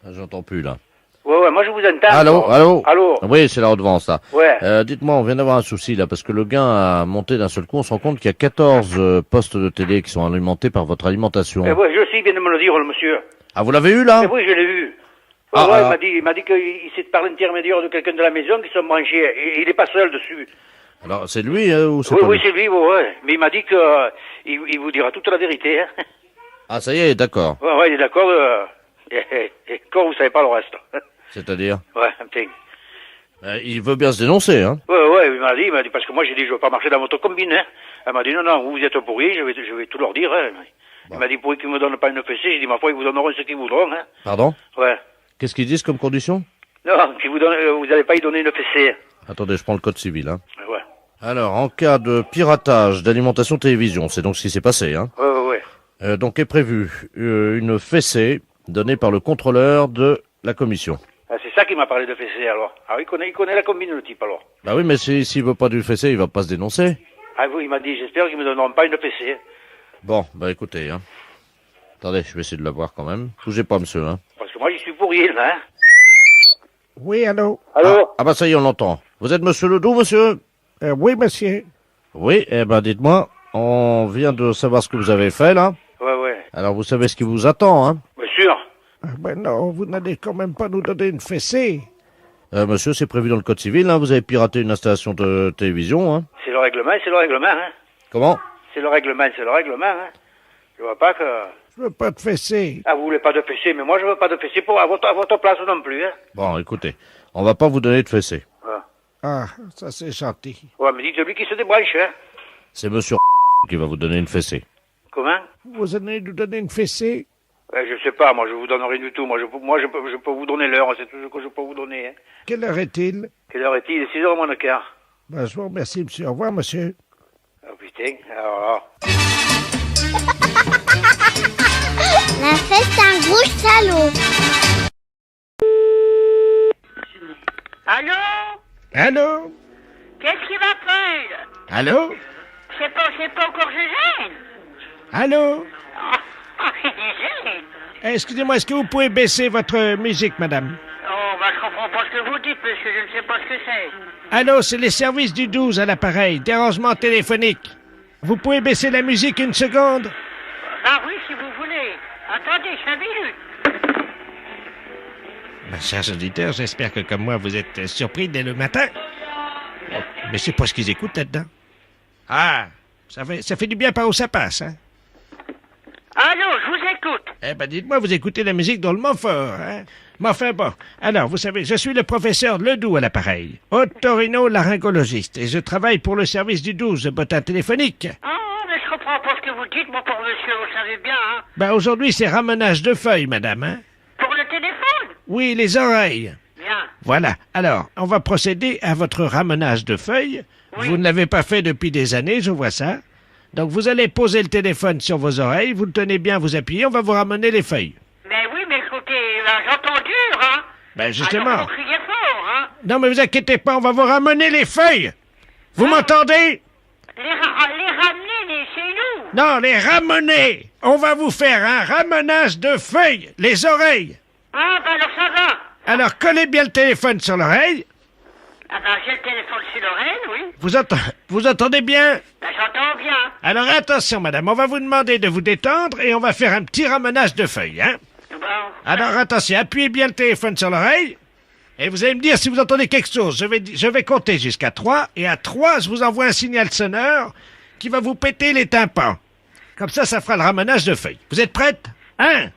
S12: J'entends plus, là.
S10: Ouais, moi, je vous entends.
S12: Allô? Oui, c'est la redevance, là.
S10: Ouais.
S12: Dites-moi, on vient d'avoir un souci, là, parce que le gain a monté d'un seul coup. On se rend compte qu'il y a 14 postes de télé qui sont alimentés par votre alimentation.
S10: Ouais, je sais, il vient de me le dire, le monsieur.
S12: Ah, vous l'avez eu, là?
S10: Oui, je l'ai vu. Il m'a dit qu'il s'est par l'intermédiaire de quelqu'un de la maison qui sont branchés. Et il est pas seul dessus.
S12: Alors, c'est lui, ou c'est
S10: Oui,
S12: pas
S10: oui,
S12: lui?
S10: c'est lui, ouais. Mais il m'a dit que il vous dira toute la vérité, hein.
S12: Ah, ça y est, d'accord.
S10: Ouais, il est d'accord. Et quand vous savez pas le reste.
S12: C'est-à-dire?
S10: Ouais, un petit.
S12: Il veut bien se dénoncer, hein?
S10: Ouais, il m'a dit, parce que moi j'ai dit, je veux pas marcher dans votre combine, hein. Elle m'a dit, non, vous êtes pourris, je vais tout leur dire, hein. Il m'a dit, pourquoi qu'ils me donnent pas une fessée? J'ai dit, ma foi, ils vous donneront ce qu'ils voudront, hein.
S12: Pardon?
S10: Ouais.
S12: Qu'est-ce qu'ils disent comme condition?
S10: Non, vous allez pas y donner une fessée.
S12: Attendez, je prends le code civil, hein.
S10: Ouais.
S12: Alors, en cas de piratage d'alimentation télévision, c'est donc ce qui s'est passé, hein?
S10: Ouais.
S12: Donc est prévu une fessée donnée par le contrôleur de la commission.
S10: Ah, c'est ça qui m'a parlé de fessée, alors. Ah oui, il connaît la combine, le type, alors.
S12: Bah oui, mais s'il veut pas du fessée, il va pas se dénoncer.
S10: Ah oui, il m'a dit, j'espère qu'ils me donneront pas une fessée.
S12: Bon, bah écoutez, hein. Attendez, je vais essayer de la voir quand même. Bougez pas, monsieur, hein.
S10: Parce que moi, j'y suis pour rien, hein.
S1: Oui, allô?
S10: Allô?
S12: Ah bah ça y est, on l'entend. Vous êtes monsieur Ledoux, monsieur?
S1: Oui, monsieur.
S12: Oui, eh ben dites-moi, on vient de savoir ce que vous avez fait, là.
S10: Ouais.
S12: Alors vous savez ce qui vous attend, hein?
S10: Bien sûr.
S1: Ben non, vous n'allez quand même pas nous donner une fessée.
S12: Monsieur, c'est prévu dans le code civil, hein. Vous avez piraté une installation de télévision, hein.
S10: C'est le règlement, hein.
S12: Comment?
S10: C'est le règlement, hein. Je vois pas que...
S1: Je veux pas de fessée.
S10: Ah, vous voulez pas de fessée, mais moi je veux pas de fessée à votre place non plus, hein.
S12: Bon, écoutez, on va pas vous donner de fessée.
S1: Ah, ça c'est gentil.
S10: Ouais, mais dites-lui qu'il se débranche, hein.
S12: C'est monsieur qui va vous donner une fessée.
S10: Comment?
S1: Vous allez nous donner une fessée?
S10: Je sais pas, moi je vous donne rien du tout. Moi je peux vous donner l'heure, c'est tout ce que je peux vous donner, hein.
S1: Quelle heure est-il?
S10: Quelle heure est-il? Il est 6h moins le quart.
S1: Ben, je vous remercie, monsieur. Au revoir, monsieur.
S10: Oh putain, alors là...
S3: La fête, c'est un gros salaud.
S2: Allô?
S1: Allô?
S2: Qu'est-ce qui m'appelle?
S1: Allô?
S2: C'est pas encore Gégène?
S1: Allô?
S2: Gégène?
S1: Excusez-moi, est-ce que vous pouvez baisser votre musique, madame?
S2: Oh, je comprends pas ce que vous dites, monsieur, je ne sais pas ce que c'est.
S1: Allô, c'est les services du 12 à l'appareil. Dérangement téléphonique. Vous pouvez baisser la musique une seconde?
S2: Ah oui, si vous voulez. Attendez, 5 minutes.
S1: Chers auditeurs, j'espère que comme moi, vous êtes surpris dès le matin. Mais c'est pas ce qu'ils écoutent là-dedans. Ah, ça fait du bien par où ça passe, hein?
S13: Allô, je vous écoute.
S1: Eh ben, dites-moi, vous écoutez la musique dans le Montfort, hein? Mais enfin bon. Alors, vous savez, je suis le professeur Ledoux à l'appareil, otorino-laryngologiste, et je travaille pour le service du 12, bottin téléphonique.
S13: Ah, mais je comprends pas ce que vous dites, mon pauvre monsieur, vous savez bien, hein.
S1: Ben, aujourd'hui, c'est ramenage de feuilles, madame, hein?
S13: Pour le téléphone?
S1: Oui, les oreilles.
S13: Bien.
S1: Voilà. Alors, on va procéder à votre ramenage de feuilles.
S13: Oui.
S1: Vous ne l'avez pas fait depuis des années, je vois ça. Donc, vous allez poser le téléphone sur vos oreilles, vous le tenez bien, vous appuyez, on va vous ramener les feuilles.
S13: Mais oui, mais écoutez, j'entends dur, hein.
S1: Ben, justement.
S13: Alors, vous criez fort, hein.
S1: Non, mais vous inquiétez pas, on va vous ramener les feuilles. Vous m'entendez?
S13: Les ramener chez nous.
S1: Non, les ramener. On va vous faire un ramenage de feuilles, les oreilles.
S13: Ah, ben alors ça va.
S1: Alors, collez bien le téléphone sur l'oreille.
S13: Ah ben, j'ai le téléphone sur l'oreille, oui.
S1: Vous entendez bien?
S13: Ben, j'entends bien.
S1: Alors, attention, madame, on va vous demander de vous détendre et on va faire un petit ramenage de feuilles, hein?
S13: Bon.
S1: Alors, attention, appuyez bien le téléphone sur l'oreille. Et vous allez me dire si vous entendez quelque chose. Je vais compter jusqu'à 3. Et à 3, je vous envoie un signal sonore qui va vous péter les tympans. Comme ça fera le ramenage de feuilles. Vous êtes prête? 1,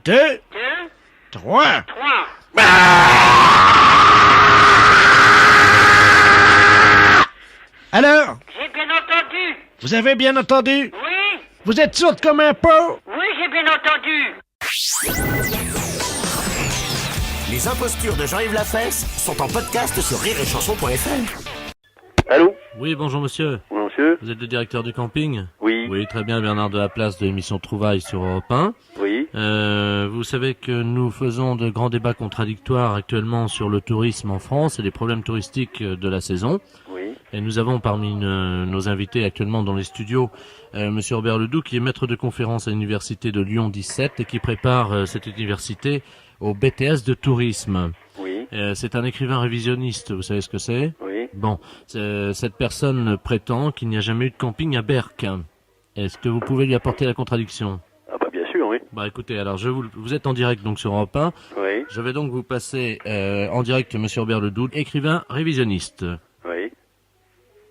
S1: 2, 3.
S13: 3.
S1: Alors?
S13: J'ai bien entendu.
S1: Vous avez bien entendu?
S13: Oui.
S1: Vous êtes sourde comme un pot?
S13: Oui, j'ai bien entendu.
S9: Les impostures de Jean-Yves Lafesse sont en podcast sur rireetchanson.fr.
S7: Allô?
S5: Oui, bonjour monsieur.
S7: Oui, monsieur.
S5: Vous êtes le directeur du camping?
S7: Oui.
S5: Oui, très bien, Bernard de la Place de l'émission Trouvailles sur Europe 1.
S7: Oui.
S5: Vous savez que nous faisons de grands débats contradictoires actuellement sur le tourisme en France et les problèmes touristiques de la saison.
S7: Oui.
S5: Et nous avons parmi nos invités actuellement dans les studios monsieur Robert Ledoux, qui est maître de conférence à l'université de Lyon 17 et qui prépare cette université au BTS de tourisme.
S7: Oui.
S5: C'est un écrivain révisionniste, vous savez ce que c'est?
S7: Oui.
S5: Bon, cette personne prétend qu'il n'y a jamais eu de camping à Berck. Est-ce que vous pouvez lui apporter la contradiction?
S7: Ah bah bien sûr, oui.
S5: Bah écoutez, alors vous êtes en direct donc sur Europe 1.
S7: Oui.
S5: Je vais donc vous passer en direct monsieur Robert Ledoux, écrivain révisionniste.
S7: Oui.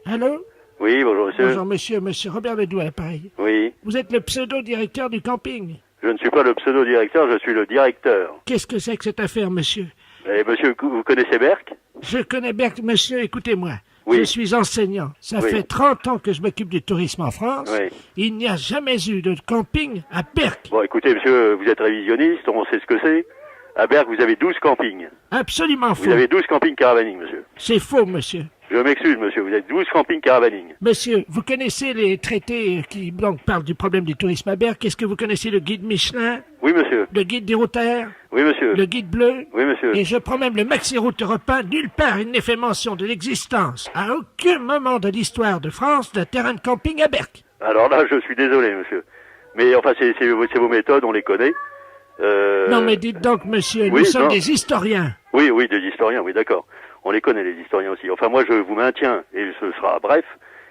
S1: Allô?
S7: Oui, bonjour monsieur.
S1: Bonjour monsieur Robert Ledoux à l'appareil.
S7: Oui.
S1: Vous êtes le pseudo-directeur du camping.
S7: Je ne suis pas le pseudo-directeur, je suis le directeur.
S1: Qu'est-ce que c'est que cette affaire, monsieur?
S7: Eh, monsieur, vous connaissez Berck?
S1: Je connais Berck, monsieur, écoutez-moi.
S7: Oui.
S1: Je suis enseignant. Ça
S7: Oui.
S1: fait 30 ans que je m'occupe du tourisme en France.
S7: Oui.
S1: Il n'y a jamais eu de camping à Berck.
S7: Bon, écoutez, monsieur, vous êtes révisionniste, on sait ce que c'est. À Berck, vous avez 12 campings.
S1: Absolument faux.
S7: Vous avez 12 campings caravaning, monsieur.
S1: C'est faux, monsieur.
S7: Je m'excuse, monsieur, vous avez 12 campings caravaning.
S1: Monsieur, vous connaissez les traités qui donc parlent du problème du tourisme à Berck? Est-ce que vous connaissez le guide Michelin?
S7: Oui, monsieur.
S1: Le guide des routaires?
S7: Oui, monsieur.
S1: Le guide bleu?
S7: Oui, monsieur.
S1: Et je prends même le Maxi-Route européen. Nulle part il n'est fait mention de l'existence, à aucun moment de l'histoire de France, d'un terrain de camping à Berck.
S7: Alors là, je suis désolé, monsieur. Mais enfin, c'est vos méthodes, on les connaît.
S1: Non, mais dites donc, monsieur,
S7: oui,
S1: nous sommes
S7: non.
S1: des historiens.
S7: Oui, des historiens, oui, d'accord. On les connaît, les historiens aussi. Enfin, moi, je vous maintiens, et ce sera bref,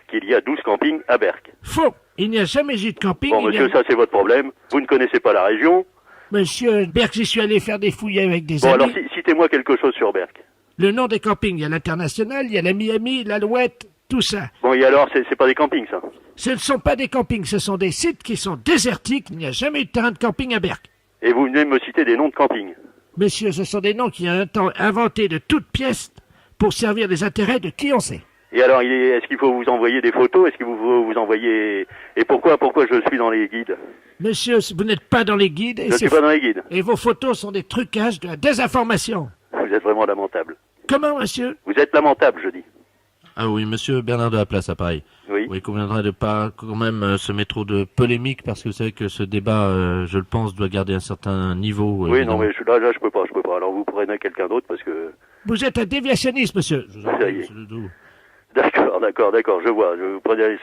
S7: qu'il y a 12 campings à Berck.
S1: Faux. Il n'y a jamais eu de camping.
S7: Bon, monsieur, ça, c'est votre problème. Vous ne connaissez pas la région.
S1: Monsieur, Berck, j'y suis allé faire des fouilles avec des
S7: Bon,
S1: amis.
S7: alors, citez-moi quelque chose sur Berck.
S1: Le nom des campings, il y a l'International, il y a la Miami, l'Alouette, tout ça.
S7: Bon, et alors, c'est pas des campings, ça?
S1: Ce ne sont pas des campings, ce sont des sites qui sont désertiques. Il n'y a jamais eu de terrain de camping à Berck.
S7: Et vous venez me citer des noms de campings.
S1: Monsieur, ce sont des noms qui ont un temps inventés de toutes pièces pour servir les intérêts de qui on sait.
S7: Et alors, est-ce qu'il faut vous envoyer des photos? Est-ce qu'il faut vous envoyer... Et pourquoi je suis dans les guides?
S1: Monsieur, vous n'êtes pas dans les guides.
S7: Je ne suis pas dans les guides.
S1: Et vos photos sont des trucages, de la désinformation.
S7: Vous êtes vraiment lamentable.
S1: Comment, monsieur?
S7: Vous êtes lamentable, je dis.
S5: Ah oui, monsieur Bernard de la Place, à Paris.
S7: Oui.
S5: Oui, il conviendrait de pas quand même se mettre trop de polémique, parce que vous savez que ce débat, je le pense, doit garder un certain niveau.
S7: Oui,
S5: évidemment.
S7: non, mais là, je peux pas. Alors, vous prenez quelqu'un d'autre parce que...
S1: Vous êtes un déviationniste, monsieur.
S5: Je vous en
S7: Ça
S5: prie,
S7: y est.
S5: monsieur Ledoux.
S7: D'accord, je vois.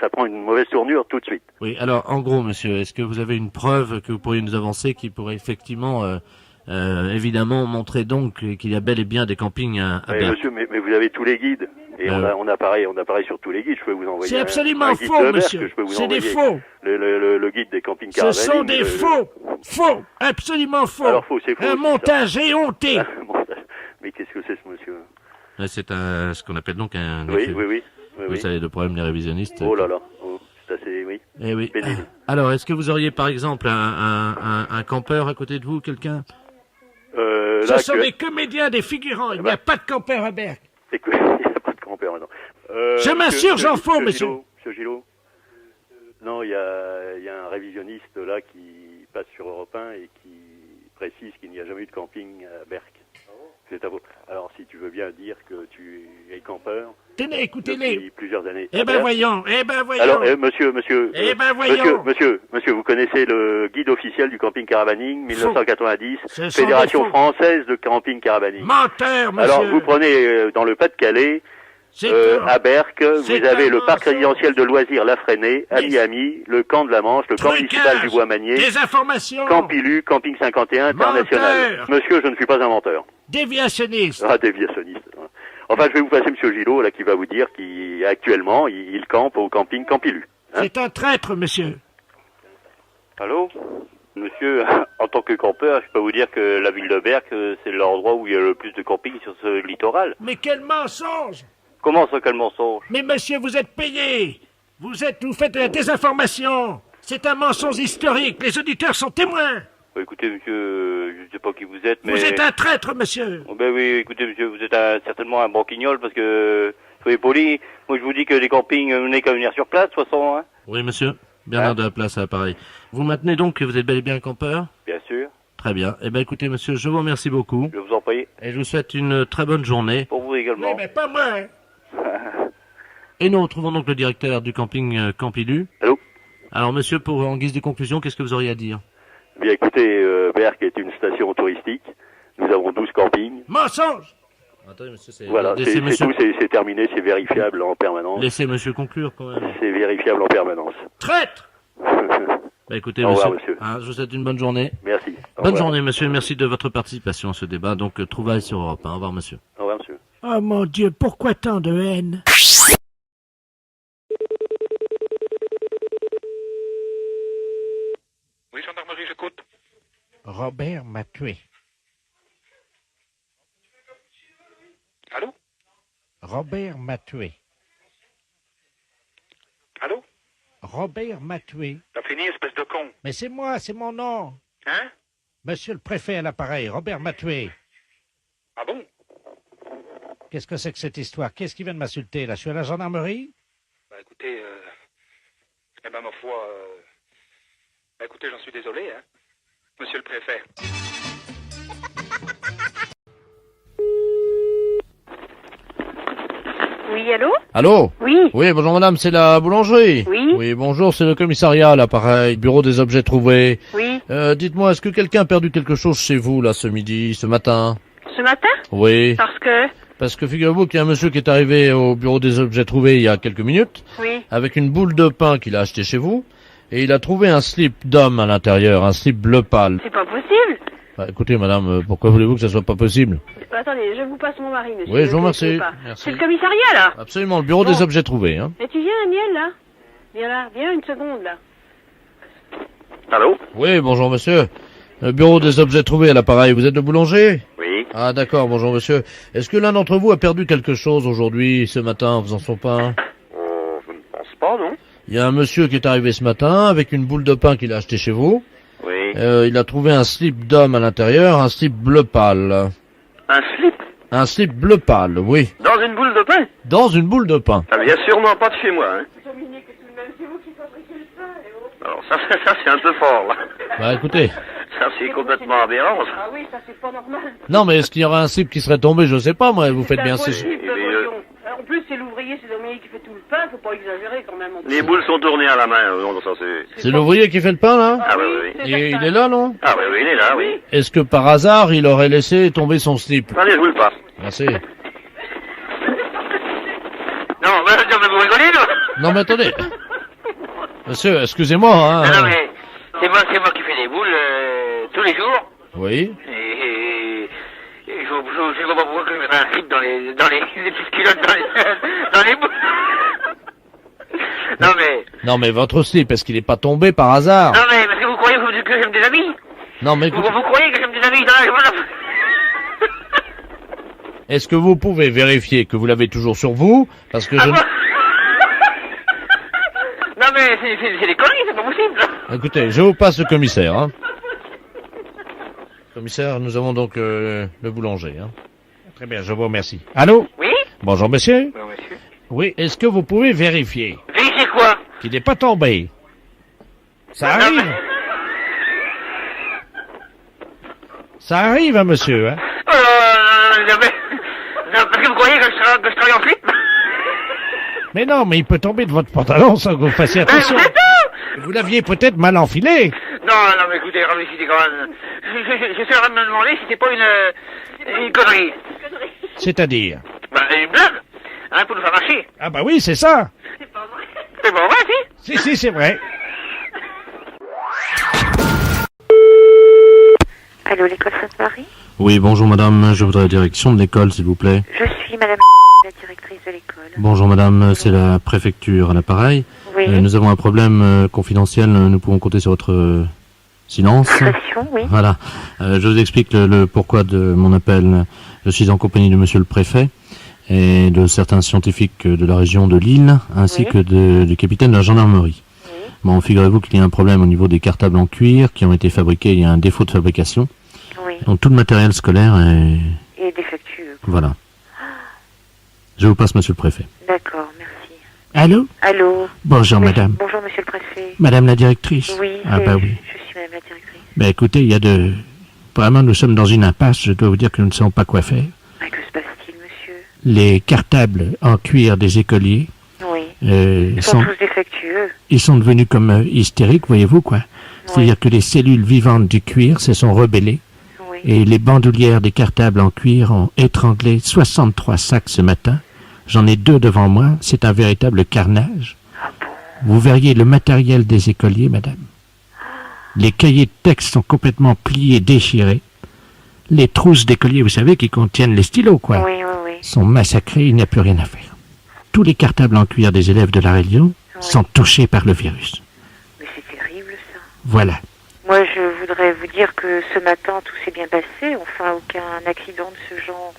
S7: Ça prend une mauvaise tournure tout de suite.
S5: Oui, alors, en gros, monsieur, est-ce que vous avez une preuve que vous pourriez nous avancer qui pourrait effectivement, évidemment, montrer donc qu'il y a bel et bien des campings à
S7: Oui,
S5: Berck?
S7: monsieur, mais vous avez tous les guides. Et on a pareil sur tous les guides. Je peux vous envoyer
S1: C'est absolument
S7: un guide
S1: faux,
S7: de Berck,
S1: monsieur.
S7: je peux vous
S1: C'est des
S7: envoyer
S1: faux.
S7: Le guide des campings
S1: Ce
S7: caravaning.
S1: sont des faux. Faux. Absolument faux.
S7: Alors, faux, c'est faux.
S1: Un
S7: aussi,
S1: montage éhonté.
S7: ça. Mais qu'est-ce que c'est, ce monsieur?
S5: C'est ce qu'on appelle donc un...
S7: Oui.
S5: Vous savez, le problème des révisionnistes.
S7: Oh là là. Oh, c'est assez, oui.
S5: Eh oui.
S7: pénible.
S5: Alors, est-ce que vous auriez par exemple un campeur à côté de vous, quelqu'un?
S1: Ce sont des comédiens, des figurants. Il n'y a pas de campeur à Berck.
S7: Écoute, il n'y a pas de campeur maintenant.
S1: Je m'assure, j'en faut, monsieur.
S7: Monsieur Gillot, non, il y a un révisionniste là qui passe sur Europe 1 et qui précise qu'il n'y a jamais eu de camping à Berck. C'est à vous. Alors, si tu veux bien dire que tu es campeur.
S1: Tenez, écoutez-les.
S7: Depuis plusieurs années.
S1: Eh ben voyons.
S7: Alors, monsieur.
S1: Eh ben voyons.
S7: Monsieur, vous connaissez le guide officiel du camping caravaning 1990,
S1: Ce sont
S7: Fédération
S1: des fous.
S7: française de camping caravaning.
S1: Menteur, monsieur.
S7: Alors, vous prenez dans le Pas-de-Calais, à Berck, vous avez le parc résidentiel de loisirs La Fresnay, à Miami, le camp de la Manche, le camp municipal du Bois-Manier,
S1: Des informations.
S7: Campilu, Camping 51 international.
S1: Menteur.
S7: Monsieur, je ne suis pas un menteur.
S1: Déviationniste.
S7: Ah, déviationniste. Enfin, je vais vous passer monsieur Gillot, là, qui va vous dire qu'actuellement, il campe au camping Campilu. Hein.
S1: C'est un traître, monsieur.
S14: Allô? Monsieur, en tant que campeur, je peux vous dire que la ville de Berck, c'est l'endroit où il y a le plus de camping sur ce littoral.
S1: Mais quel mensonge!
S14: Comment ça, quel mensonge?
S1: Mais monsieur, vous êtes payé. Vous faites de la désinformation. C'est un mensonge historique. Les auditeurs sont témoins.
S14: Bah, écoutez, monsieur, je ne sais pas qui vous êtes, mais...
S1: Vous êtes un traître, monsieur.
S14: Oh, ben oui, écoutez, monsieur, vous êtes certainement un banquignol, parce que, soyez poli, moi je vous dis que les campings, vous n'avez qu'à venir sur place, de toute façon, hein.
S5: Oui, monsieur. Bernard de la Place à l'appareil. Vous maintenez donc que vous êtes bel et bien un campeur?
S14: Bien sûr.
S5: Très bien. Eh bien, écoutez, monsieur, je vous remercie beaucoup.
S14: Je vous en prie.
S5: Et je vous souhaite une très bonne journée.
S14: Pour vous également.
S1: Oui, mais pas moi. Hein.
S5: Et nous retrouvons donc le directeur du camping Campilu.
S7: Allô?
S5: Alors, monsieur, en guise de conclusion, qu'est-ce que vous auriez à dire?
S7: Bien, écoutez, Berck est une station touristique. Nous avons 12 campings.
S1: Mensonge!
S5: Attendez, monsieur,
S7: voilà, c'est tout, c'est terminé, c'est vérifiable en permanence.
S5: Laissez monsieur conclure, quand même.
S7: C'est vérifiable en permanence.
S1: Traître!
S5: Bah écoutez,
S7: Au
S5: monsieur,
S7: revoir, monsieur.
S5: je vous souhaite une bonne journée.
S7: Merci. Au
S5: Bonne
S7: revoir.
S5: journée, monsieur. Merci de votre participation à ce débat. Donc, trouvailles sur Europe 1. Au revoir, monsieur.
S7: Au revoir, monsieur.
S1: Oh mon Dieu, pourquoi tant de haine?
S11: Oui, gendarmerie, j'écoute.
S1: Robert m'a tué.
S11: Allô?
S1: Robert m'a tué.
S11: Allô?
S1: Robert m'a tué.
S11: T'as fini, espèce de con.
S1: Mais c'est moi, c'est mon nom.
S11: Hein?
S1: Monsieur le préfet à l'appareil, Robert m'a tué.
S11: Ah bon?
S1: Qu'est-ce que c'est que cette histoire? Qu'est-ce qui vient de m'insulter, là? Je suis à la gendarmerie?
S11: Bah écoutez, eh ben ma foi, bah écoutez, j'en suis désolé, hein. Monsieur le préfet.
S4: Oui, allô?
S12: Allô?
S4: Oui.
S12: Oui, bonjour madame, c'est la boulangerie.
S4: Oui.
S12: Oui, bonjour, c'est le commissariat, l'appareil, bureau des objets trouvés.
S4: Oui.
S12: Dites-moi, est-ce que quelqu'un a perdu quelque chose chez vous, là, ce midi, ce matin?
S4: Ce matin?
S12: Oui.
S4: Parce que
S12: figurez-vous qu'il y a un monsieur qui est arrivé au bureau des objets trouvés il y a quelques minutes.
S4: Oui.
S12: Avec une boule de pain qu'il a acheté chez vous. Et il a trouvé un slip d'homme à l'intérieur, un slip bleu pâle.
S4: C'est pas possible.
S12: Bah, écoutez madame, pourquoi voulez-vous que ça soit pas possible?
S4: Attendez, je vous passe mon mari, monsieur.
S12: Oui, je vous
S4: Ne
S12: remercie.
S4: quittez pas.
S12: Merci.
S4: C'est le commissariat, là?
S12: Absolument, le bureau des objets trouvés, hein.
S4: Et tu viens, Daniel, là? Viens là, viens une seconde, là.
S14: Allô?
S12: Oui, bonjour monsieur. Le bureau des objets trouvés à l'appareil, vous êtes le boulanger?
S14: Oui.
S12: Ah d'accord, bonjour monsieur. Est-ce que l'un d'entre vous a perdu quelque chose aujourd'hui, ce matin, en faisant son pain?
S14: Je ne pense pas, non?
S12: Il y a un monsieur qui est arrivé ce matin avec une boule de pain qu'il a acheté chez vous.
S14: Oui.
S12: Il a trouvé un slip d'homme à l'intérieur, un slip bleu pâle.
S14: Un slip?
S12: Un slip bleu pâle, oui.
S14: Dans une boule de pain?
S12: Dans une boule de pain.
S14: Ça vient sûrement pas de chez moi, hein. Alors ça c'est un peu fort, là.
S12: Bah écoutez.
S14: Ça c'est complètement aberrant.
S4: Ah oui, ça c'est pas normal.
S12: Non mais est-ce qu'il y aurait un slip qui serait tombé, je sais pas moi, vous faites bien
S4: C'est
S12: ces...
S4: impossible, voyons. En plus, c'est l'ouvrier, c'est Dominique qui fait tout le pain, faut pas exagérer quand même.
S14: Les boules sont tournées à la main, non, ça c'est...
S12: C'est l'ouvrier qui fait le pain là?
S14: Ah oui, oui.
S12: Il est là, non?
S14: Ah oui, oui, il est là, oui.
S12: Est-ce que par hasard il aurait laissé tomber son slip?
S14: Allez, je vous le passe.
S12: Merci.
S14: Non, mais vous rigolez, là?
S12: Non mais attendez. Monsieur, excusez-moi, hein.
S13: Non, mais c'est moi qui fais des boules tous les jours.
S12: Oui.
S13: Et je sais pas pourquoi que je mettrais un slip dans les petites culottes dans les boules.
S12: Non mais votre slip, est-ce qu'il est pas tombé par hasard?
S13: Non mais parce que vous croyez que j'aime des amis?
S12: Non mais écoutez,
S13: Vous croyez que j'aime des amis?
S12: est-ce que vous pouvez vérifier que vous l'avez toujours sur vous? Parce que je...
S13: Non mais c'est des conneries, c'est pas possible.
S12: Écoutez, je vous passe le commissaire. Hein. Commissaire, nous avons donc le boulanger. Hein.
S1: Très bien, je vous remercie. Allô?
S13: Oui?
S1: Bonjour, monsieur.
S13: Bonjour, monsieur.
S1: Oui, est-ce que vous pouvez vérifier
S13: Vérifier quoi?
S1: qu'il n'est pas tombé? Ça
S13: Non,
S1: arrive.
S13: mais-
S1: Ça arrive, hein, monsieur, hein?
S13: Non, parce que vous croyez que je travaille en slip?
S1: Mais non, mais il peut tomber de votre pantalon sans que vous fassiez attention. Vous l'aviez peut-être mal enfilé.
S13: Non, mais écoutez, réfléchissez quand même. Je suis en train de me demander si c'est pas une connerie.
S1: C'est-à-dire?
S13: Ben, une blague. Hein, pour nous faire marcher.
S1: Ah bah oui, c'est ça.
S13: C'est pas vrai, si?
S1: Si, c'est vrai.
S4: Allô, l'école Sainte-Marie?
S5: Oui, bonjour madame, je voudrais la direction de l'école, s'il vous plaît.
S4: Je suis madame la directrice de l'école.
S5: Bonjour madame, c'est la préfecture à l'appareil.
S4: Oui.
S5: Nous avons un problème confidentiel, nous pouvons compter sur votre silence.
S4: Discrétion, oui.
S5: Voilà. Je vous explique le pourquoi de mon appel. Je suis en compagnie de monsieur le préfet et de certains scientifiques de la région de Lille, ainsi que du capitaine de la gendarmerie. Bon, figurez-vous qu'il y a un problème au niveau des cartables en cuir qui ont été fabriqués, il y a un défaut de fabrication.
S4: Oui.
S5: Donc tout le matériel scolaire est...
S4: Et défectueux.
S5: Voilà. Je vous passe monsieur le préfet.
S4: D'accord, merci.
S1: Allô?
S4: Allô?
S1: Bonjour,
S4: Oui,
S1: madame.
S4: Bonjour, monsieur le préfet.
S1: Madame la directrice?
S4: Oui,
S1: Ah bah oui.
S4: je suis madame la directrice.
S1: Ben écoutez, il y a de... Vraiment, nous sommes dans une impasse, je dois vous dire que nous ne savons pas quoi faire.
S4: Que se passe-t-il, monsieur?
S1: Les cartables en cuir des écoliers...
S4: Oui. Ils sont tous défectueux.
S1: Ils sont devenus comme hystériques, voyez-vous, quoi. C'est-à-dire que les cellules vivantes du cuir se sont rebellées. Et les bandoulières des cartables en cuir ont étranglé 63 sacs ce matin. J'en ai 2 devant moi. C'est un véritable carnage. Vous verriez le matériel des écoliers, madame. Les cahiers de texte sont complètement pliés, déchirés. Les trousses d'écoliers, vous savez, qui contiennent les stylos, quoi, sont massacrées. Il n'y a plus rien à faire. Tous les cartables en cuir des élèves de la région sont touchés par le virus.
S4: Mais c'est terrible, ça.
S1: Voilà.
S4: Moi, je voudrais vous dire que ce matin, tout s'est bien passé. Enfin, aucun accident de ce genre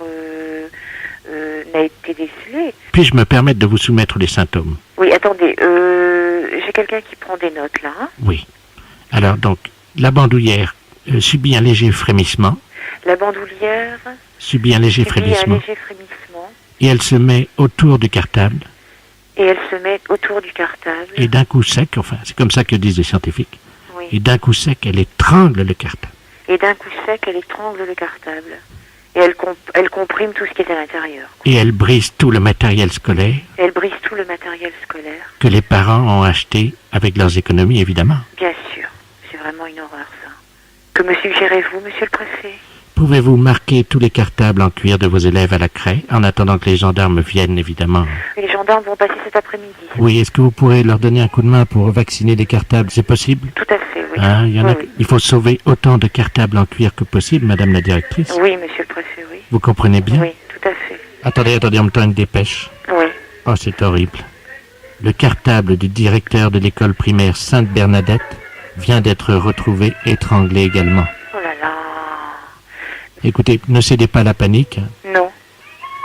S4: n'a été décelé.
S1: Puis-je me permettre de vous soumettre les symptômes?
S4: Oui, attendez. J'ai quelqu'un qui prend des notes, là. Hein.
S1: Oui. Alors, donc, la bandoulière subit un léger frémissement.
S4: La bandoulière
S1: Subit un léger frémissement. Et elle se met autour du cartable.
S4: Et elle se met autour du cartable.
S1: Et d'un coup sec, enfin, c'est comme ça que disent les scientifiques.
S4: Oui.
S1: Et d'un coup sec, elle étrangle le cartable.
S4: Et d'un coup sec, elle étrangle le cartable. Et elle comprime tout ce qui est à l'intérieur.
S1: Et elle brise tout le matériel scolaire
S4: Et elle brise tout le matériel scolaire.
S1: que les parents ont acheté avec leurs économies, évidemment.
S4: Bien sûr. C'est vraiment une horreur, ça. Que me suggérez-vous, monsieur le préfet?
S1: Pouvez-vous marquer tous les cartables en cuir de vos élèves à la craie, en attendant que les gendarmes viennent, évidemment?
S4: Les gendarmes vont passer cet après-midi.
S1: Oui, est-ce que vous pourrez leur donner un coup de main pour vacciner les cartables? C'est possible?
S4: Tout à fait, oui.
S1: Hein, il faut sauver autant de cartables en cuir que possible, madame la directrice.
S4: Oui, monsieur le préfet, oui.
S1: Vous comprenez bien?
S4: Oui, tout à fait.
S1: Attendez, on me tend une dépêche.
S4: Oui.
S1: Oh, c'est horrible. Le cartable du directeur de l'école primaire Sainte-Bernadette vient d'être retrouvé étranglé également.
S4: Oh là là.
S1: Écoutez, ne cédez pas à la panique.
S4: Non.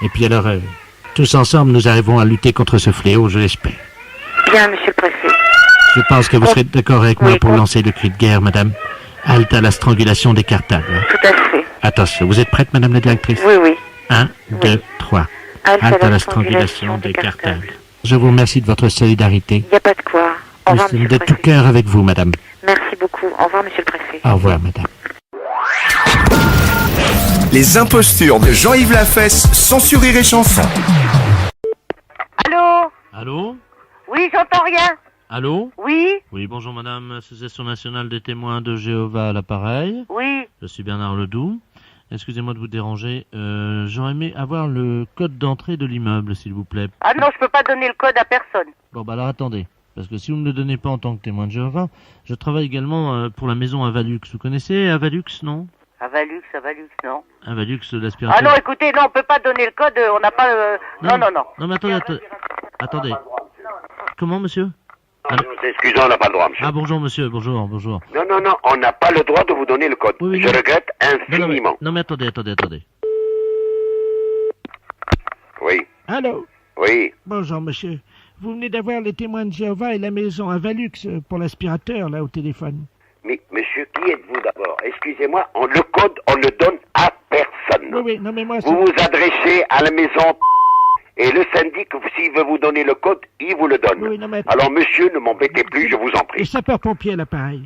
S1: Et puis alors, tous ensemble, nous arrivons à lutter contre ce fléau, je l'espère.
S4: Bien, monsieur le préfet.
S1: Je pense que vous serez d'accord avec moi pour lancer le cri de guerre, madame. Halte à la strangulation des cartables.
S4: Tout à fait.
S1: Attention, vous êtes prête, madame la directrice?
S4: Oui, oui.
S1: 1, 2, 3. Halte à la strangulation des cartables. Je vous remercie de votre solidarité.
S4: Il n'y a pas de quoi. Au revoir, monsieur
S1: Nous
S4: le
S1: sommes de tout
S4: préfet.
S1: cœur avec vous, madame.
S4: Merci beaucoup. Au revoir, monsieur le préfet.
S1: Au revoir, madame.
S15: Les impostures de Jean-Yves Lafesse sont sur Rire et Chanson.
S4: Allô?
S5: Allô?
S4: Oui, j'entends rien.
S5: Allô?
S4: Oui?
S5: Oui, bonjour madame, Association nationale des témoins de Jéhovah à l'appareil.
S4: Oui.
S5: Je suis Bernard Ledoux. Excusez-moi de vous déranger. J'aurais aimé avoir le code d'entrée de l'immeuble, s'il vous plaît.
S4: Ah non, je peux pas donner le code à personne.
S5: Bon, bah alors attendez. Parce que si vous ne me le donnez pas en tant que témoin de Jéhovah, je travaille également pour la maison Avalux. Vous connaissez Avalux, non?
S4: Avalux, non.
S5: Avalux, l'aspirateur.
S4: Ah non, écoutez, non, on peut pas donner le code, on n'a pas... Non.
S5: Non, mais attendez. Comment, monsieur?
S14: Excusez, on n'a pas le droit, monsieur.
S5: Ah, bonjour, monsieur, bonjour.
S14: Non, on n'a pas le droit de vous donner le code.
S5: Oui,
S14: Je regrette infiniment.
S5: Non, mais attendez.
S14: Oui.
S1: Allô?
S14: Oui.
S1: Bonjour, monsieur. Vous venez d'avoir les témoins de Jéhovah et la maison à Valux pour l'aspirateur, là, au téléphone.
S16: Mais, monsieur, qui êtes-vous d'abord? Excusez-moi, le code, on le donne à personne.
S1: Oui, non, mais moi...
S16: Vous vous adressez à la maison et le syndic, s'il veut vous donner le code, il vous le donne.
S1: Oui, non, mais...
S16: Alors, monsieur, ne m'embêtez plus, je vous en prie.
S1: Les sapeurs-pompiers, à l'appareil.